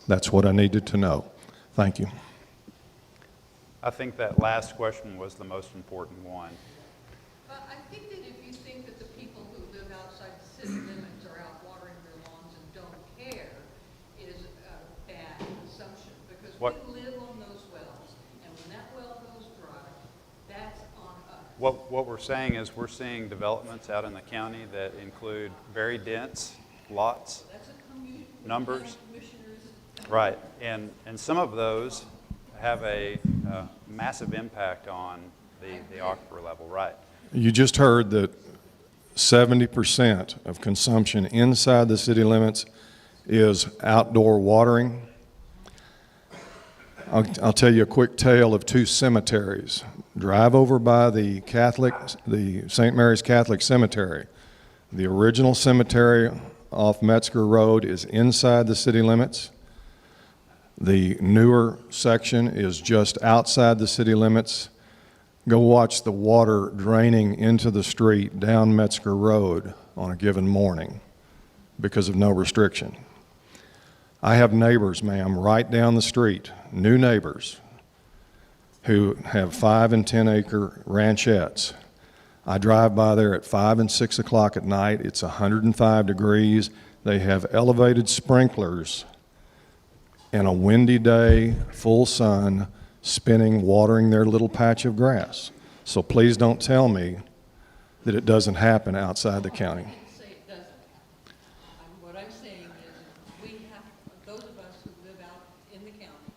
That's what I needed to know. Thank you. I think that last question was the most important one. I think that if you think that the people who live outside the city limits are out watering their lawns and don't care is a bad assumption, because we live on those wells, and when that well goes dry, that's on us. What we're saying is we're seeing developments out in the county that include very dense lots, numbers. Right, and some of those have a massive impact on the aquifer level, right? You just heard that 70% of consumption inside the city limits is outdoor watering. I'll tell you a quick tale of 2 cemeteries. Drive over by the St. Mary's Catholic Cemetery. The original cemetery off Metzger Road is inside the city limits. The newer section is just outside the city limits. Go watch the water draining into the street down Metzger Road on a given morning because of no restriction. I have neighbors, ma'am, right down the street, new neighbors, who have 5 and 10 acre ranchettes. I drive by there at 5 and 6 o'clock at night. It's 105 degrees. They have elevated sprinklers in a windy day, full sun, spinning, watering their little patch of grass. So please don't tell me that it doesn't happen outside the county. What I'm saying is we have, those of us who live out in the county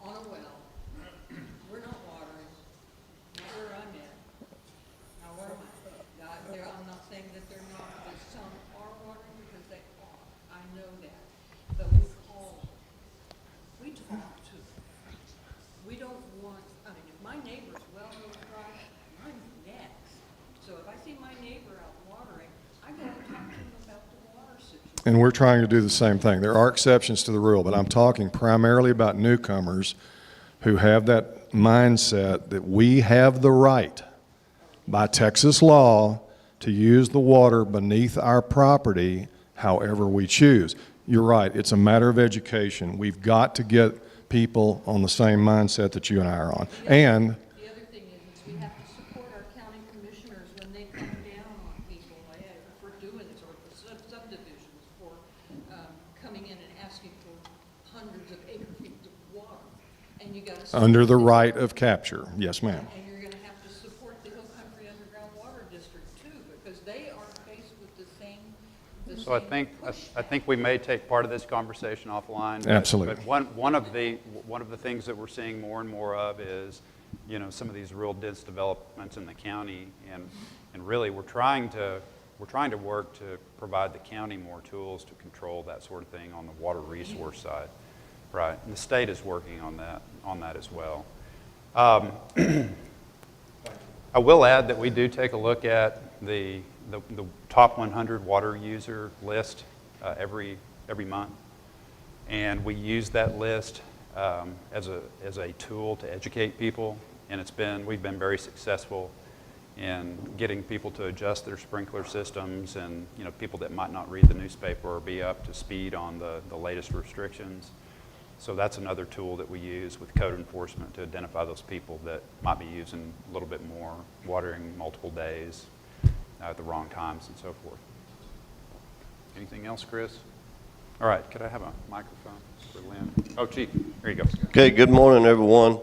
on a well, we're not watering, not where I'm at. Now where am I? I'm not saying that they're not, but some are watering because they are. I know that. But we call them. We talk to them. We don't want, I mean, if my neighbor's well goes dry, I'm next. So if I see my neighbor out watering, I go and talk to him about the water situation. And we're trying to do the same thing. There are exceptions to the rule, but I'm talking primarily about newcomers who have that mindset that we have the right by Texas law to use the water beneath our property however we choose. You're right, it's a matter of education. We've got to get people on the same mindset that you and I are on. And the other thing is we have to support our county commissioners when they come down on people for doing this, or for subdivisions for coming in and asking for hundreds of acre feet of water. And you got to under the right of capture, yes, ma'am. And you're going to have to support the Hill Country Underground Water District too, because they are faced with the same. So I think we may take part of this conversation offline. Absolutely. But one of the things that we're seeing more and more of is, you know, some of these real dense developments in the county, and really we're trying to work to provide the county more tools to control that sort of thing on the water resource side, right? And the state is working on that as well. I will add that we do take a look at the top 100 water user list every month, and we use that list as a tool to educate people, and we've been very successful in getting people to adjust their sprinkler systems, and you know, people that might not read the newspaper or be up to speed on the latest restrictions. So that's another tool that we use with code enforcement to identify those people that might be using a little bit more, watering multiple days at the wrong times and so forth. Anything else, Chris? All right, could I have a microphone for Lynn? Oh, Chief, there you go. Okay, good morning, everyone.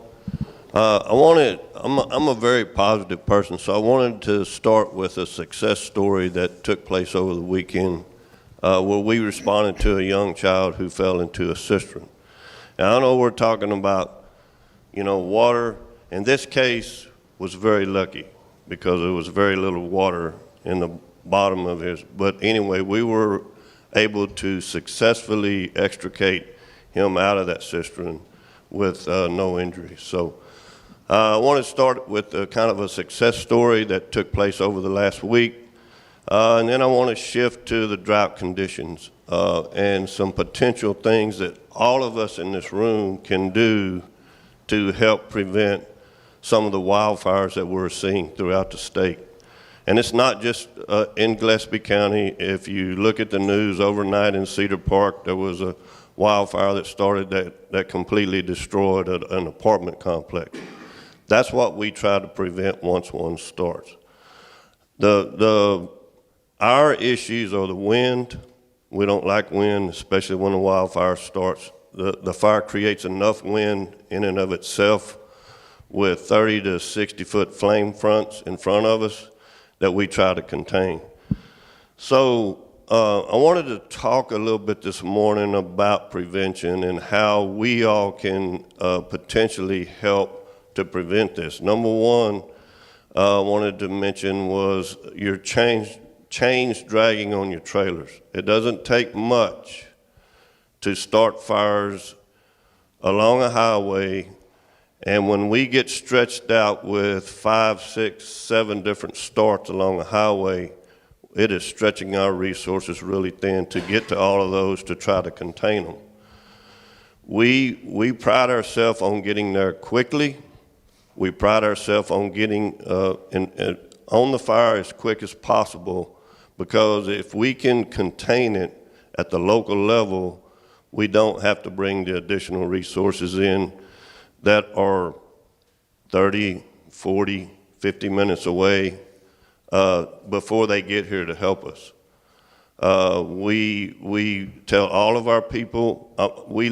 I'm a very positive person, so I wanted to start with a success story that took place over the weekend where we responded to a young child who fell into a cistern. Now, I know we're talking about, water. In this case, was very lucky because there was very little water in the bottom of his. But anyway, we were able to successfully extricate him out of that cistern with no injuries. So I want to start with kind of a success story that took place over the last week. And then I want to shift to the drought conditions and some potential things that all of us in this room can do to help prevent some of the wildfires that we're seeing throughout the state. And it's not just in Gillespie County. If you look at the news overnight in Cedar Park, there was a wildfire that started that completely destroyed an apartment complex. That's what we try to prevent once one starts. Our issues are the wind. We don't like wind, especially when the wildfire starts. The fire creates enough wind in and of itself with 30 to 60 foot flame fronts in front of us that we try to contain. So I wanted to talk a little bit this morning about prevention and how we all can potentially help to prevent this. Number one, I wanted to mention was your chains dragging on your trailers. It doesn't take much to start fires along a highway, and when we get stretched out with 5, 6, 7 different starts along a highway, it is stretching our resources really thin to get to all of those to try to contain them. We pride ourselves on getting there quickly. We pride ourselves on getting on the fire as quick as possible, because if we can contain it at the local level, we don't have to bring the additional resources in that are 30, 40, 50 minutes away before they get here to help us. We tell all of our people, we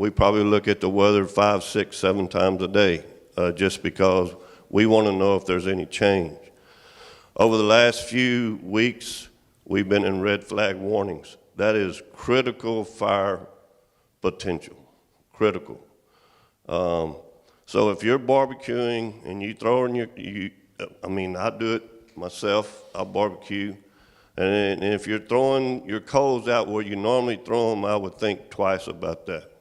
probably look at the weather 5, 6, 7 times a day just because we want to know if there's any change. Over the last few weeks, we've been in red flag warnings. That is critical fire potential, critical. So if you're barbecuing and you throw in I do it myself, I barbecue. And if you're throwing your coals out where you normally throw them, I would think twice about that.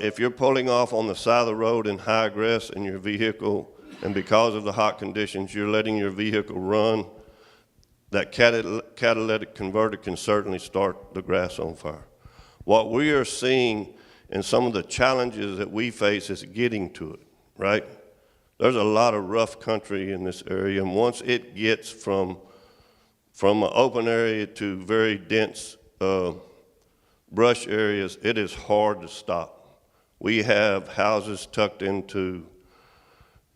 If you're pulling off on the side of the road in high grass in your vehicle, and because of the hot conditions, you're letting your vehicle run, that catalytic converter can certainly start the grass on fire. What we are seeing and some of the challenges that we face is getting to it, right? There's a lot of rough country in this area, and once it gets from an open area to very dense brush areas, it is hard to stop. We have houses tucked into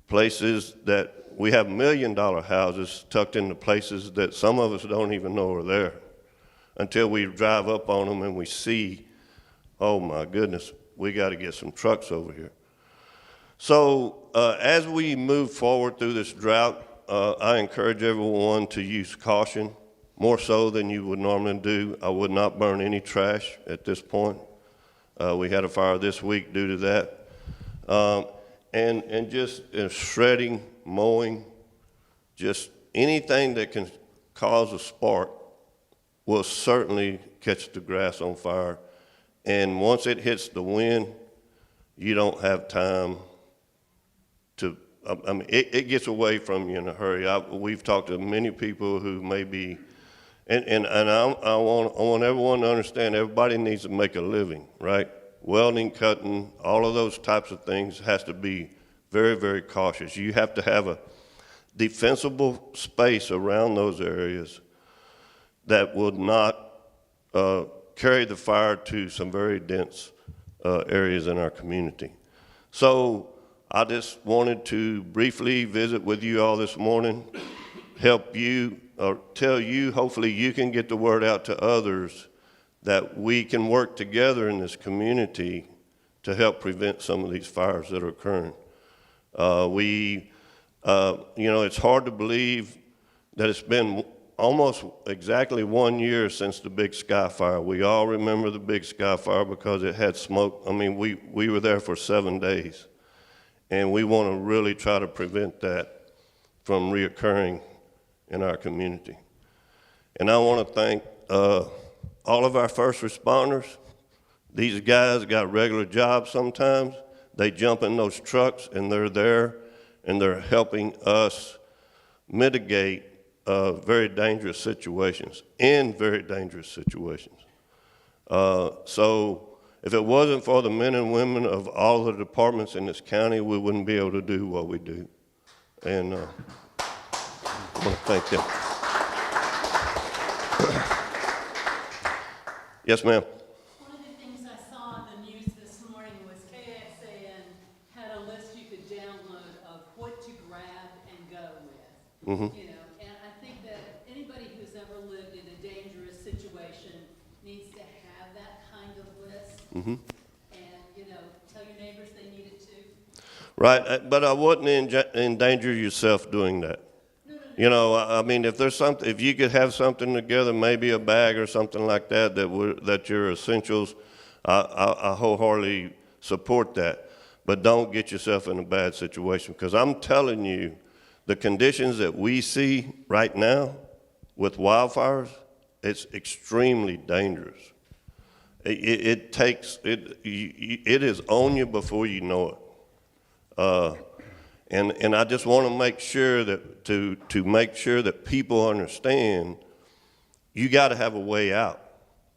places that we have $1 million houses tucked into places that some of us don't even know are there until we drive up on them and we see, oh my goodness, we got to get some trucks over here. So as we move forward through this drought, I encourage everyone to use caution, more so than you would normally do. I would not burn any trash at this point. We had a fire this week due to that. And just shredding, mowing, just anything that can cause a spark will certainly catch the grass on fire. And once it hits the wind, you don't have time to, it gets away from you in a hurry. We've talked to many people who may be, and I want everyone to understand everybody needs to make a living, right? Welding, cutting, all of those types of things has to be very, very cautious. You have to have a defensible space around those areas that will not carry the fire to some very dense areas in our community. So I just wanted to briefly visit with you all this morning, help you, or tell you, hopefully you can get the word out to others that we can work together in this community to help prevent some of these fires that are occurring. It's hard to believe that it's been almost exactly 1 year since the Big Sky Fire. We all remember the Big Sky Fire because it had smoke. I mean, we were there for 7 days, and we want to really try to prevent that from reoccurring in our community. And I want to thank all of our first responders. These guys got regular jobs sometimes. They jump in those trucks and they're there and they're helping us mitigate very dangerous situations, So if it wasn't for the men and women of all the departments in this county, we wouldn't be able to do what we do. And I want to thank them. Yes, ma'am. One of the things I saw on the news this morning was KXAN had a list you could download of what to grab and go with. Mm-hmm. You know, and I think that anybody who's ever lived in a dangerous situation needs to have that kind of list. Mm-hmm. And, you know, tell your neighbors they need it too. Right, but I wouldn't endanger yourself doing that. You know, I mean, if you could have something together, maybe a bag or something like that, that your essentials, I wholeheartedly support that. But don't get yourself in a bad situation, because I'm telling you, the conditions that we see right now with wildfires, it's extremely dangerous. It is on you before you know it. And I just want to make sure that to make sure that people understand, you got to have a way out,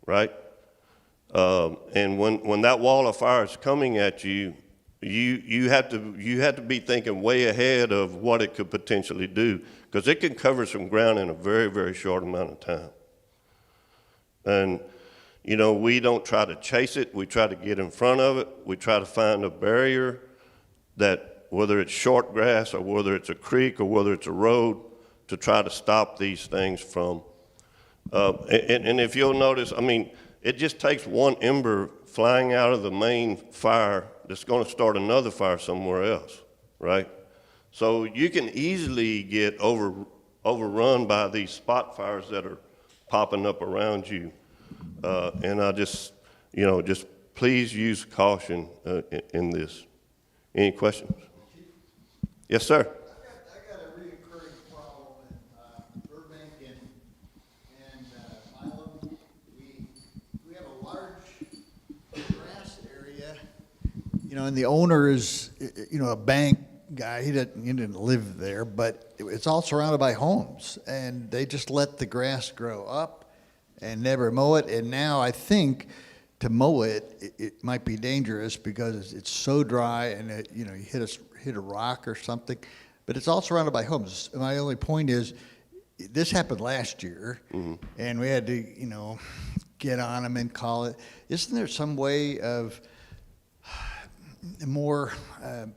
right? And when that wall of fire is coming at you, you have to be thinking way ahead of what it could potentially do, because it can cover some ground in a very, very short amount of time. And you know, we don't try to chase it. We try to get in front of it. We try to find a barrier that, whether it's short grass or whether it's a creek or whether it's a road, to try to stop these things from. And if you'll notice, I mean, it just takes one ember flying out of the main fire that's going to start another fire somewhere else, right? So you can easily get overrun by these spot fires that are popping up around you. And I just, you know, just please use caution in this. Any questions? Yes, sir. I got a reoccurring problem in Burbank and Milam. We have a large grass area, you know, and the owner is, you know, a bank guy. He didn't live there, but it's all surrounded by homes, and they just let the grass grow up and never mow it. And now I think to mow it, it might be dangerous because it's so dry, and you know, you hit a rock or something. But it's all surrounded by homes. My only point is, this happened last year, and we had to, you know, get on them and call it. Isn't there some way of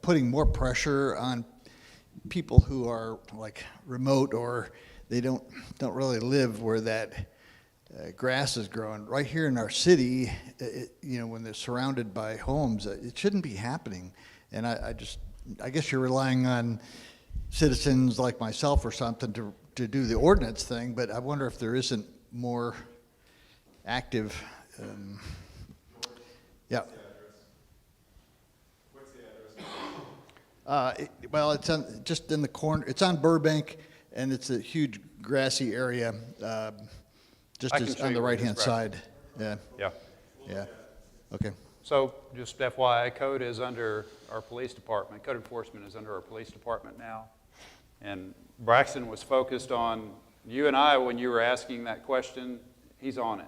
putting more pressure on people who are like remote, or they don't really live where that grass is growing? Right here in our city, you know, when they're surrounded by homes, it shouldn't be happening. And I guess you're relying on citizens like myself or something to do the ordinance thing, but I wonder if there isn't more active. Yeah. What's the address? Well, it's just in the corner. It's on Burbank, and it's a huge grassy area, just on the right-hand side. Yeah. Yeah. Yeah. Okay. So just FYI, code is under our police department. Code enforcement is under our police department now. And Braxton was focused on you and I when you were asking that question. He's on it.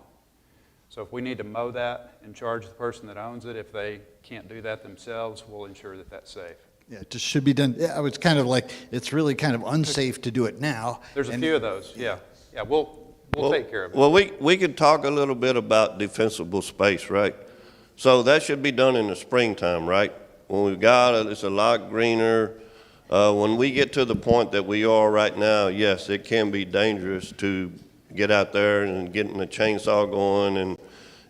So if we need to mow that and charge the person that owns it, if they can't do that themselves, we'll ensure that that's safe. Yeah, it just should be done. Yeah, it's kind of like, it's really kind of unsafe to do it now. There's a few of those, yeah. Yeah, we'll take care of it. Well, we could talk a little bit about defensible space, right? So that should be done in the springtime, right? When we've got it, it's a lot greener. When we get to the point that we are right now, yes, it can be dangerous to get out there and getting the chainsaw going and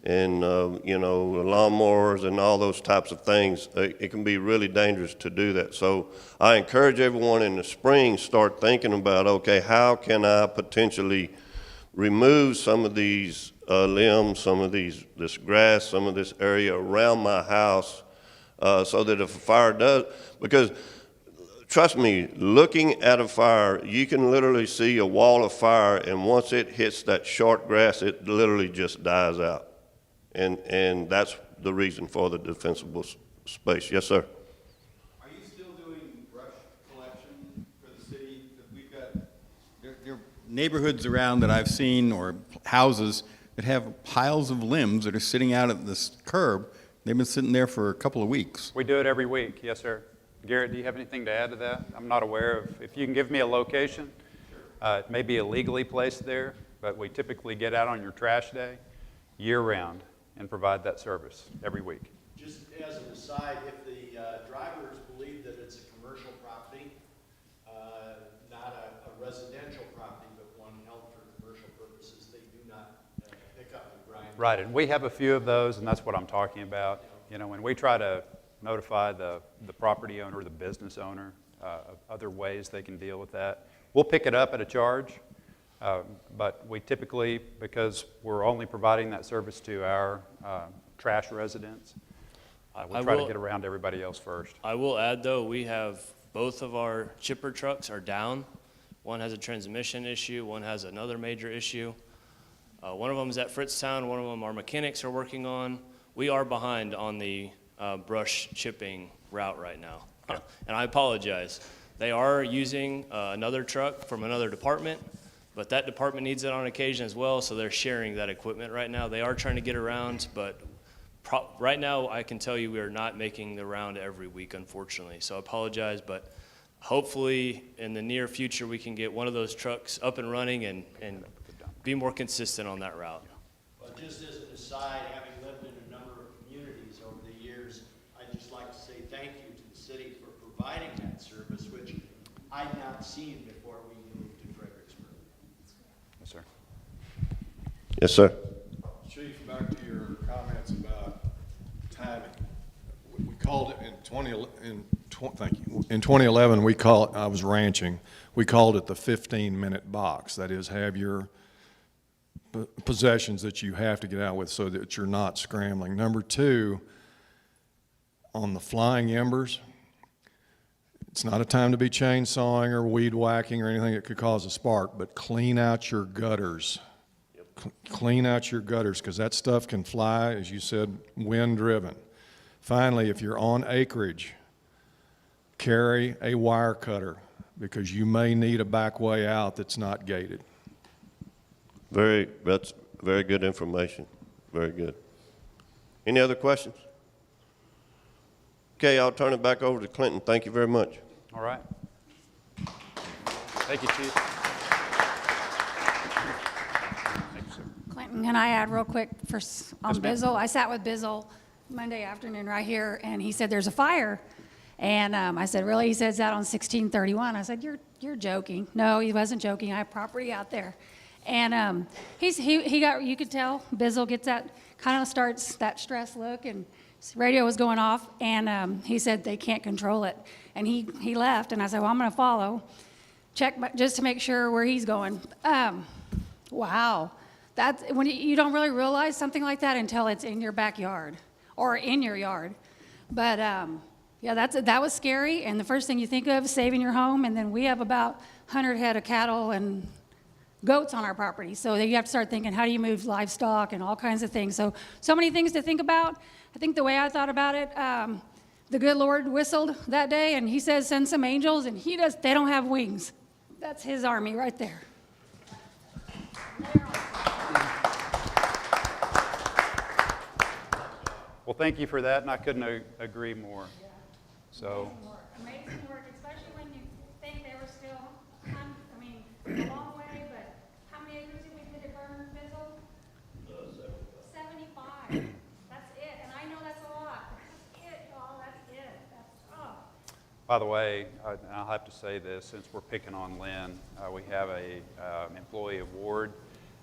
and you know, lawnmowers and all those types of things, it can be really dangerous to do that. So I encourage everyone in the spring, start thinking about, okay, how can I potentially remove some of these limbs, some of this grass, some of this area around my house, so that if a fire does, because trust me, looking at a fire, you can literally see a wall of fire, and once it hits that short grass, it literally just dies out. And that's the reason for the defensible space. Yes, sir. Are you still doing brush collection for the city? Because we've got, there are neighborhoods around that I've seen, or houses that have piles of limbs that are sitting out at this curb. They've been sitting there for a couple of weeks. We do it every week, yes, sir. Garrett, do you have anything to add to that? I'm not aware of, if you can give me a location, it may be illegally placed there, but we typically get out on your trash day year-round and provide that service every week. Just as an aside, if the drivers believe that it's a commercial property, not a residential property, but one held for commercial purposes, they do not pick up and grind. Right, and we have a few of those, and that's what I'm talking about. You know, when we try to notify the property owner, the business owner, of other ways they can deal with that, we'll pick it up at a charge. But we typically, because we're only providing that service to our trash residents, we try to get around to everybody else first. I will add, though, we have both of our chipper trucks are down. One has a transmission issue, one has another major issue. One of them is at Fritztown, one of them our mechanics are working on. We are behind on the brush chipping route right now. Yeah. And I apologize. They are using another truck from another department, but that department needs it on occasion as well, so they're sharing that equipment right now. They are trying to get around, but right now I can tell you we are not making the round every week, unfortunately. So I apologize, but hopefully in the near future we can get one of those trucks up and running and be more consistent on that route. Well, just as an aside, having lived in a number of communities over the years, I'd just like to say thank you to the city for providing that service, which I'd not seen before we moved to Fredericksburg. Yes, sir. Yes, sir. Chief, back to your comments about timing. We called it in 2011, I was ranching, we called it the 15-minute box. That is, have your possessions that you have to get out with so that you're not scrambling. Number two, on the flying embers, it's not a time to be chainsawing or weed whacking or anything that could cause a spark, but clean out your gutters. Clean out your gutters, because that stuff can fly, as you said, wind driven. Finally, if you're on acreage, carry a wire cutter, because you may need a back way out that's not gated. That's very good information. Very good. Any other questions? Okay, I'll turn it back over to Clinton. Thank you very much. All right. Thank you, Chief. Thank you, sir. Clinton, can I add real quick on Yes, ma'am. Bizzle? I sat with Bizzle Monday afternoon right here, and he said there's a fire. And I said, really? He said, it's out on 1631. I said, you're joking. No, he wasn't joking. I have property out there. And he got, you could tell, Bizzle gets that, kind of starts that stress look, and his radio was going off, and he said they can't control it. And he left, and I said, well, I'm going to follow, check just to make sure where he's going. Wow. That's, when you don't really realize something like that until it's in your backyard or in your yard. But yeah, that was scary, and the first thing you think of is saving your home, and then we have about 100 head of cattle and goats on our property. So you have to start thinking, how do you move livestock and all kinds of things. So many things to think about. I think the way I thought about it, the good Lord whistled that day, and he says, send some angels, and they don't have wings. That's his army right there. Well, thank you for that, and I couldn't agree more. So. Amazing work, especially when you think they were still, a long way, but how many acres did we put it burn, Bizzle? 75. That's it, and I know that's a lot. That's it, y'all, that's it. By the way, I'll have to say this, since we're picking on Lynn, we have a employee award,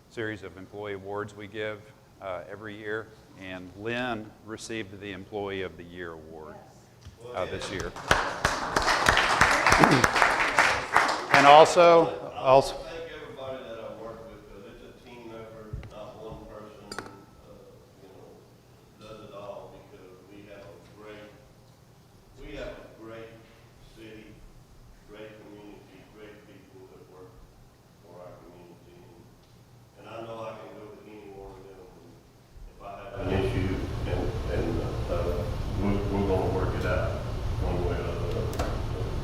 series of employee awards we give. every year, and Lynn received the Employee of the Year award this year. And also, Thank everybody that I work with, because it's a team effort, not one person, does it all, because we have a great city, great community, great people that work for our community. And I know I can go to any one of them if I have an issue, and we're gonna work it out one way or another.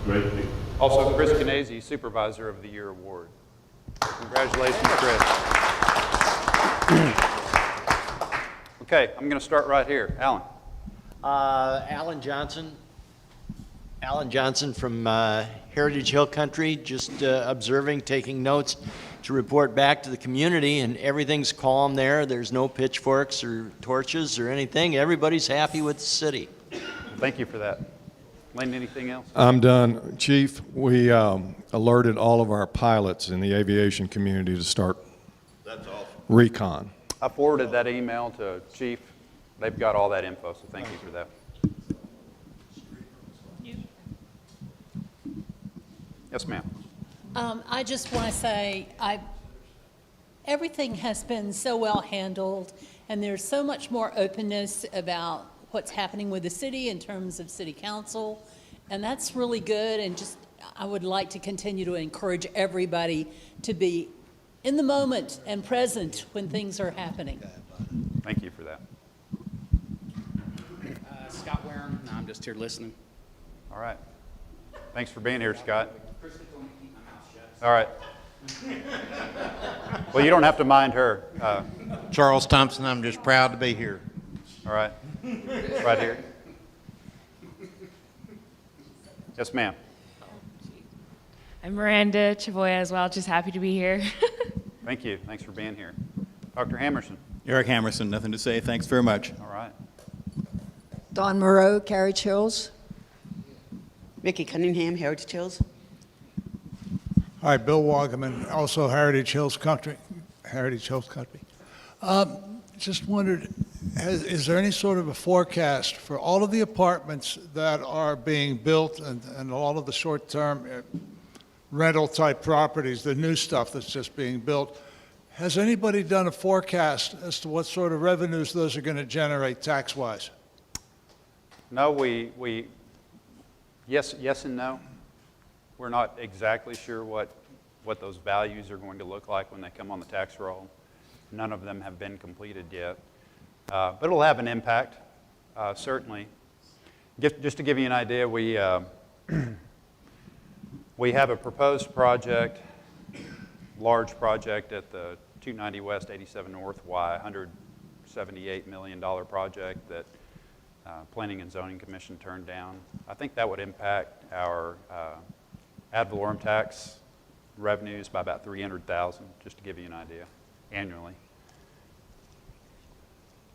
Great people. also Chris Canese, Supervisor of the Year award. So congratulations, Chris. Okay, I'm going to start right here. Alan. Alan Johnson from Heritage Hill Country, just observing, taking notes to report back to the community, and everything's calm there. There's no pitchforks or torches or anything. Everybody's happy with the city. Thank you for that. Lynn, anything else? I'm done. Chief, we alerted all of our pilots in the aviation community to start recon. I forwarded that email to Chief. They've got all that info, so thank you for that. Yes, ma'am. I just want to say, everything has been so well handled, and there's so much more openness about what's happening with the city in terms of city council, and that's really good. And just, I would like to continue to encourage everybody to be in the moment and present when things are happening. Thank you for that. Scott Warren, no, I'm just here listening. All right. Thanks for being here, Scott. All right. Well, you don't have to mind her. Charles Thompson, I'm just proud to be here. All right. Right here. Yes, ma'am. I'm Miranda Chavoya as well, just happy to be here. Thank you. Thanks for being here. Dr. Hamerson. Eric Hamerson, nothing to say. Thanks very much. All right. Don Moreau, Carriage Hills. Vicki Cunningham, Heritage Hills. Hi, Bill Wagaman, also Heritage Hills Country. Just wondered, is there any sort of a forecast for all of the apartments that are being built and all of the short-term rental type properties, the new stuff that's just being built? Has anybody done a forecast as to what sort of revenues those are going to generate tax-wise? No, yes and no. We're not exactly sure what those values are going to look like when they come on the tax roll. None of them have been completed yet. But it'll have an impact, certainly. Just to give you an idea, we have a proposed project, large project at the 290 West, 87 North Y, $178 million project that Planning and Zoning Commission turned down. I think that would impact our ad valorem tax revenues by about $300,000, just to give you an idea, annually.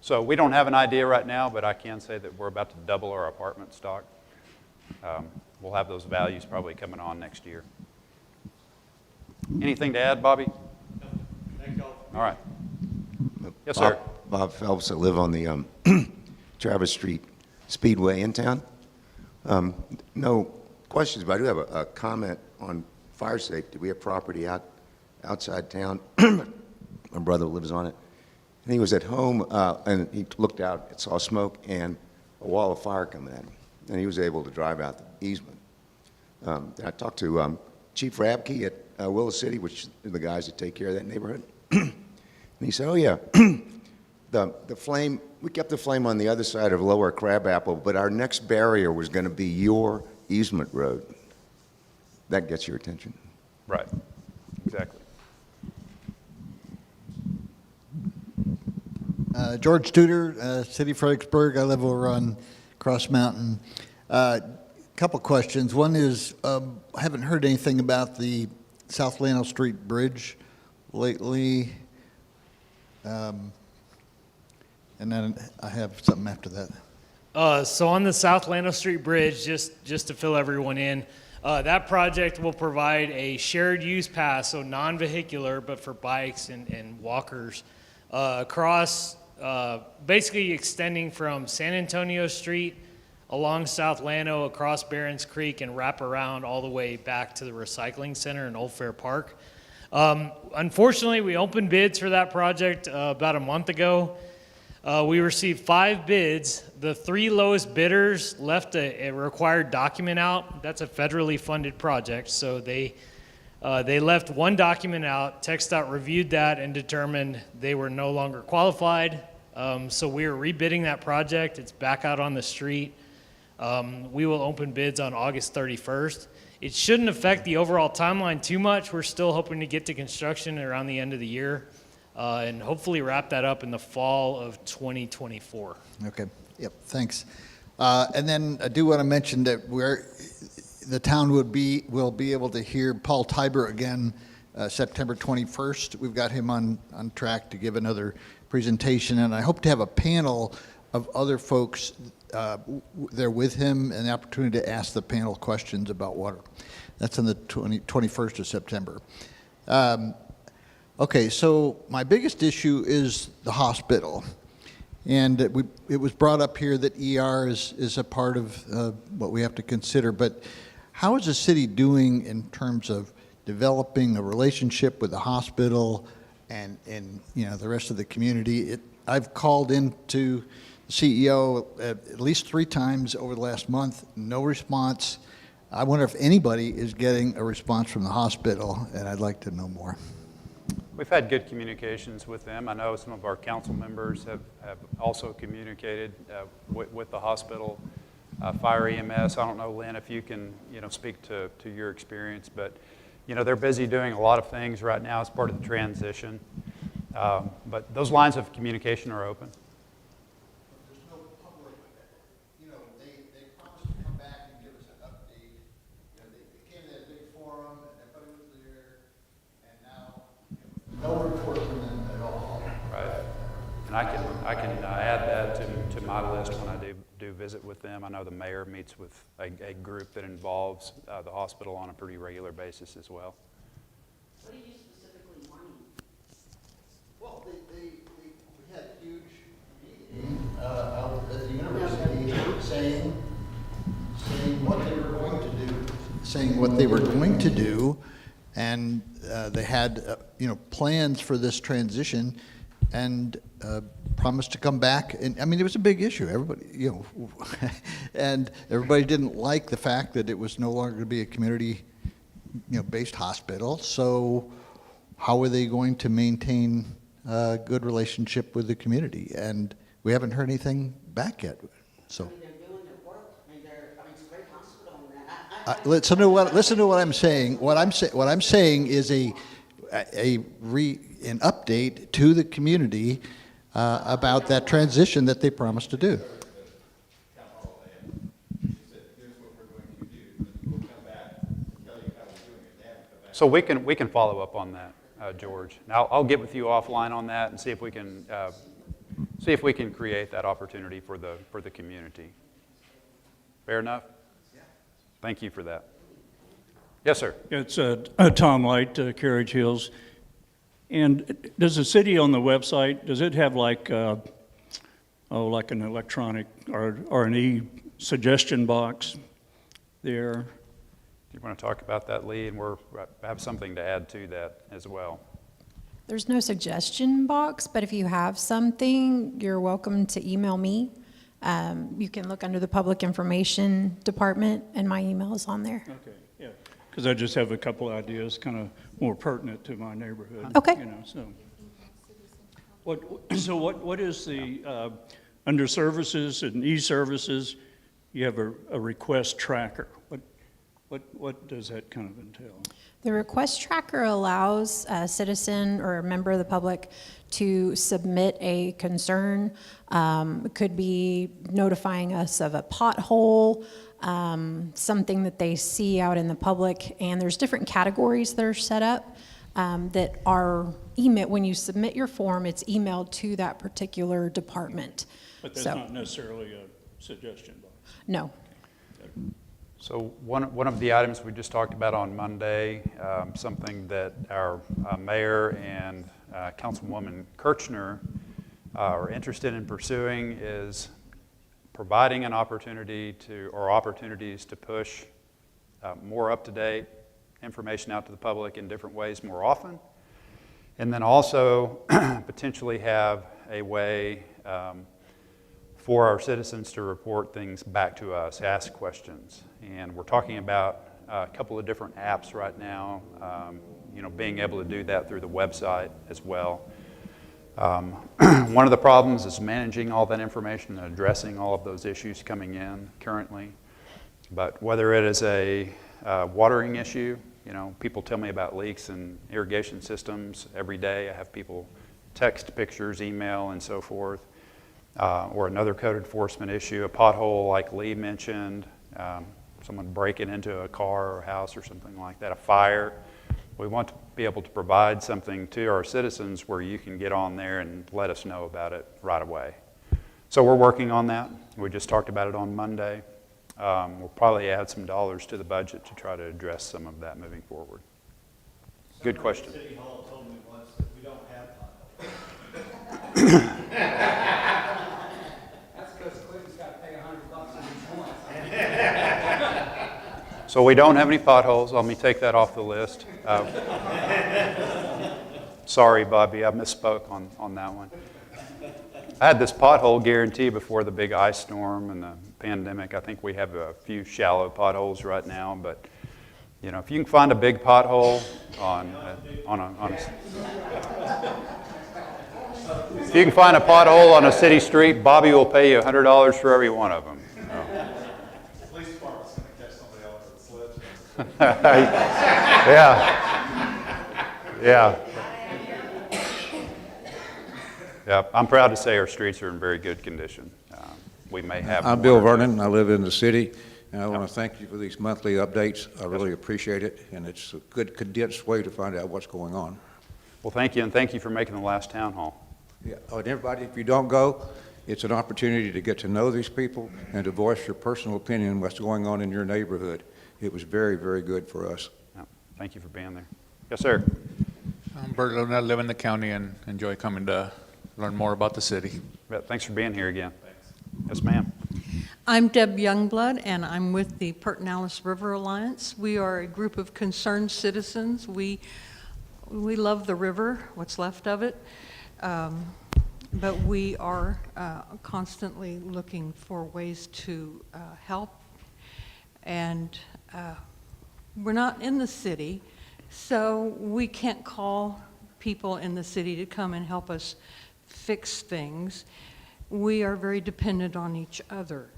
So we don't have an idea right now, but I can say that we're about to double our apartment stock. We'll have those values probably coming on next year. Anything to add, Bobby? No. Thank you. All right. Yes, sir. Bob Phelps, I live on the Travis Street Speedway in town. No questions, but I do have a comment on fire safety. We have property outside town. My brother lives on it. And he was at home, and he looked out and saw smoke and a wall of fire coming at him. And he was able to drive out the easement. I talked to Chief Rabke at Willis City, which are the guys that take care of that neighborhood. And he said, oh, yeah, the flame, we kept the flame on the other side of Lower Crabapple, but our next barrier was going to be your easement road. That gets your attention. Right. Exactly. George Tudor, City of Fredericksburg. I live over on Cross Mountain. Couple questions. One is, I haven't heard anything about the South Llano Street Bridge lately. And then I have something after that. So on the South Llano Street Bridge, just to fill everyone in, that project will provide a shared use path, so non-vehicular, but for bikes and walkers, across basically extending from San Antonio Street along South Llano, across Barron's Creek, and wrap around all the way back to the recycling center in Old Fair Park. Unfortunately, we opened bids for that project about a month ago. We received 5 bids. The 3 lowest bidders left a required document out. That's a federally funded project, so they left 1 document out. TxDOT reviewed that and determined they were no longer qualified. So we are rebidding that project. It's back out on the street. We will open bids on August 31st. It shouldn't affect the overall timeline too much. We're still hoping to get to construction around the end of the year and hopefully wrap that up in the fall of 2024. Okay, yep, thanks. And then I do want to mention that the town will be able to hear Paul Tiber again September 21st. We've got him on track to give another presentation, and I hope to have a panel of other folks there with him and the opportunity to ask the panel questions about water. That's on the 21st of September. Okay, so my biggest issue is the hospital. And it was brought up here that ER is a part of what we have to consider, but how is the city doing in terms of developing a relationship with the hospital and the rest of the community? I've called into the CEO at least 3 times over the last month, no response. I wonder if anybody is getting a response from the hospital, and I'd like to know more. We've had good communications with them. I know some of our council members have also communicated with the hospital, fire EMS. I don't know, Lynn, if you can speak to your experience, but they're busy doing a lot of things right now as part of the transition. But those lines of communication are open. There's no public, they promised to come back and give us an update. They came to that big forum and everybody was there, and now no report from them at all. Right, and I can add that to my list when I do visit with them. I know the mayor meets with a group that involves the hospital on a pretty regular basis as well. What are you specifically wanting? Well, we had a huge meeting out at the university saying what they were going to do. Saying what they were going to do, and they had plans for this transition, and promised to come back. And I mean, it was a big issue. Everybody, and everybody didn't like the fact that it was no longer going to be a community, based hospital. So, how are they going to maintain a good relationship with the community? And we haven't heard anything back yet. So. They're doing their work. It's a great hospital. And Listen to what I'm saying. What I'm saying is an update to the community about that transition that they promised to do. So we can follow up on that, George. Now I'll get with you offline on that and see if we can create that opportunity for the community. Fair enough? Yeah. Thank you for that. Yes, sir. It's Tom Light, Carriage Hills. And does the city on the website, does it have like an electronic or an e-suggestion box there? Do you want to talk about that, Lee? And I have something to add to that as well. There's no suggestion box, but if you have something, you're welcome to email me. You can look under the Public Information Department, and my email is on there. Okay, yeah. Because I just have a couple ideas kind of more pertinent to my neighborhood. Okay. So what is the, under services and e-services, you have a request tracker. What does that kind of entail? The request tracker allows a citizen or a member of the public to submit a concern. It could be notifying us of a pothole, something that they see out in the public, and there's different categories that are set up that are emailed. When you submit your form, it's emailed to that particular department. But that's not necessarily a suggestion box? No. So one of the items we just talked about on Monday, something that our mayor and Councilwoman Kirchner are interested in pursuing is providing an opportunity to, or opportunities to push more up-to-date information out to the public in different ways more often. And then also potentially have a way for our citizens to report things back to us, ask questions. And we're talking about a couple of different apps right now, being able to do that through the website as well. One of the problems is managing all that information and addressing all of those issues coming in currently. But whether it is a watering issue, people tell me about leaks in irrigation systems every day. I have people text pictures, email, and so forth. Or another code enforcement issue, a pothole like Lee mentioned, someone breaking into a car or a house or something like that, a fire. We want to be able to provide something to our citizens where you can get on there and let us know about it right away. So we're working on that. We just talked about it on Monday. We'll probably add some dollars to the budget to try to address some of that moving forward. Good question. City Hall told me once that we don't have potholes. That's because Clinton's got to pay $100 in each one. So we don't have any potholes. Let me take that off the list. Sorry, Bobby, I misspoke on that one. I had this pothole guarantee before the big ice storm and the pandemic. I think we have a few shallow potholes right now, but if you can find a big pothole if you can find a pothole on a city street, Bobby will pay you $100 for every one of them. Police department's going to catch somebody else with a sledge. Yeah. I'm proud to say our streets are in very good condition. We may have. I'm Bill Vernon. I live in the city, and I want to thank you for these monthly updates. I really appreciate it, and it's a good condensed way to find out what's going on. Well, thank you, and thank you for making the last town hall. Yeah. And everybody, if you don't go, it's an opportunity to get to know these people and to voice your personal opinion on what's going on in your neighborhood. It was very, very good for us. Thank you for being there. Yes, sir. I'm Bert Loden. I live in the county and enjoy coming to learn more about the city. Thanks for being here again. Thanks. Yes, ma'am. I'm Deb Youngblood, and I'm with the Pertinalis River Alliance. We are a group of concerned citizens. We love the river, what's left of it, but we are constantly looking for ways to help. And we're not in the city, so we can't call people in the city to come and help us fix things. We are very dependent on each other.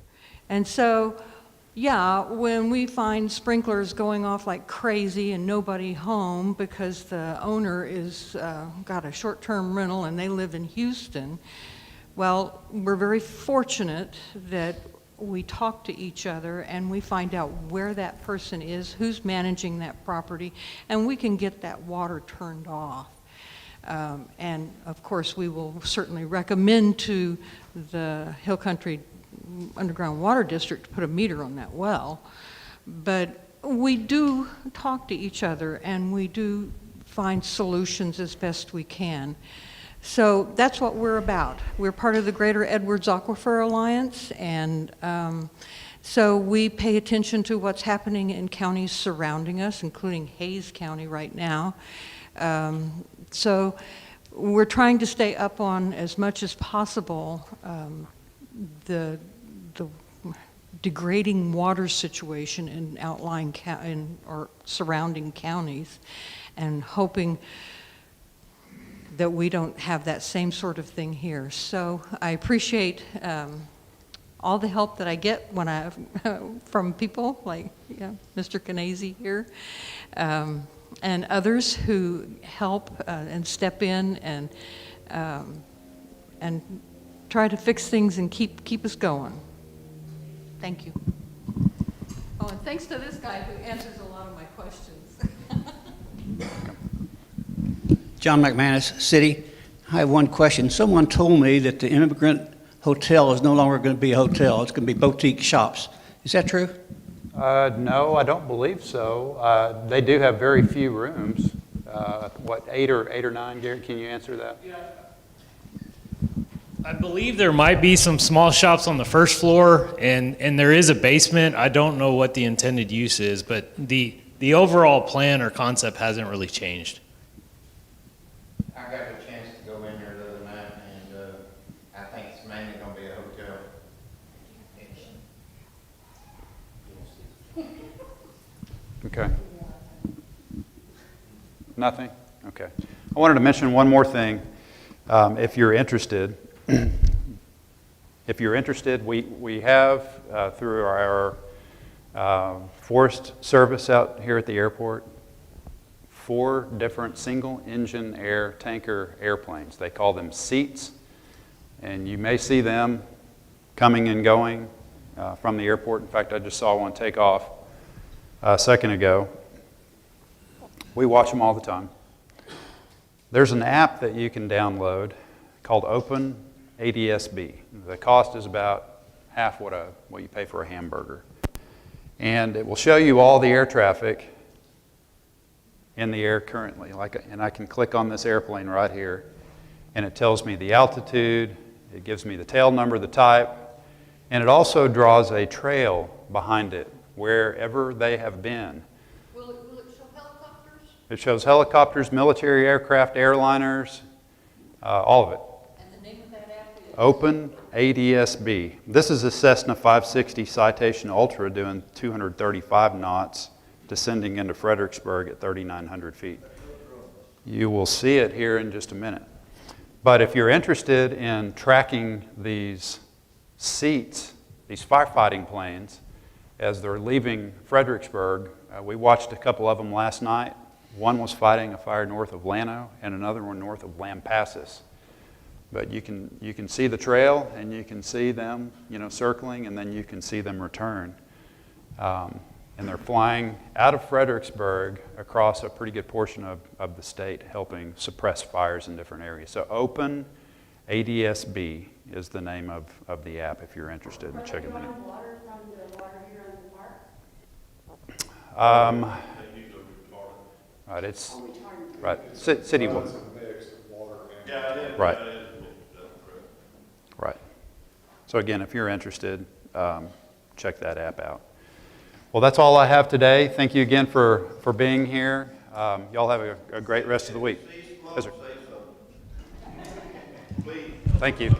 And so, yeah, when we find sprinklers going off like crazy and nobody home because the owner is got a short-term rental and they live in Houston, well, we're very fortunate that we talk to each other and we find out where that person is, who's managing that property, and we can get that water turned off. And of course, we will certainly recommend to the Hill Country Underground Water District to put a meter on that well. But we do talk to each other and we do find solutions as best we can. So that's what we're about. We're part of the Greater Edwards Aquifer Alliance, and so we pay attention to what's happening in counties surrounding us, including Hayes County right now. So we're trying to stay up on as much as possible the degrading water situation in outlying or surrounding counties, and hoping that we don't have that same sort of thing here. So I appreciate all the help that I get when from people like Mr. Canese here, and others who help and step in and try to fix things and keep us going. Thank you. Oh, and thanks to this guy who answers a lot of my questions. John McManus, City. I have one question. Someone told me that the Immigrant Hotel is no longer going to be a hotel. It's going to be boutique shops. Is that true? No, I don't believe so. They do have very few rooms. What, eight or nine, Gary? Can you answer that? Yeah. I believe there might be some small shops on the first floor, and there is a basement. I don't know what the intended use is, but the overall plan or concept hasn't really changed. I got a chance to go in there the other night, and I think it's mainly going to be a hotel. Okay. Nothing? Okay. I wanted to mention one more thing. If you're interested, we have through our Forest Service out here at the airport 4 different single-engine air tanker airplanes. They call them seats, and you may see them coming and going from the airport. In fact, I just saw one take off a second ago. We watch them all the time. There's an app that you can download called Open ADSB. The cost is about half what you pay for a hamburger. And it will show you all the air traffic in the air currently. And I can click on this airplane right here, and it tells me the altitude, it gives me the tail number, the type, and it also draws a trail behind it wherever they have been. Will it show helicopters? It shows helicopters, military aircraft, airliners, all of it. And the name of that app is? Open ADSB. This is a Cessna 560 Citation Ultra doing 235 knots, descending into Fredericksburg at 3,900 feet. You will see it here in just a minute. But if you're interested in tracking these seats, these firefighting planes, as they're leaving Fredericksburg, we watched a couple of them last night. One was fighting a fire north of Llano and another one north of Lampasas. But you can see the trail, and you can see them, circling, and then you can see them return. And they're flying out of Fredericksburg across a pretty good portion of the state, helping suppress fires in different areas. So Open ADSB is the name of the app if you're interested in checking it out. Water from the water here in the park? Right, it's right. City water. Right. Right. So again, if you're interested, check that app out. Well, that's all I have today. Thank you again for being here. Y'all have a great rest of the week. Yes, sir. Thank you.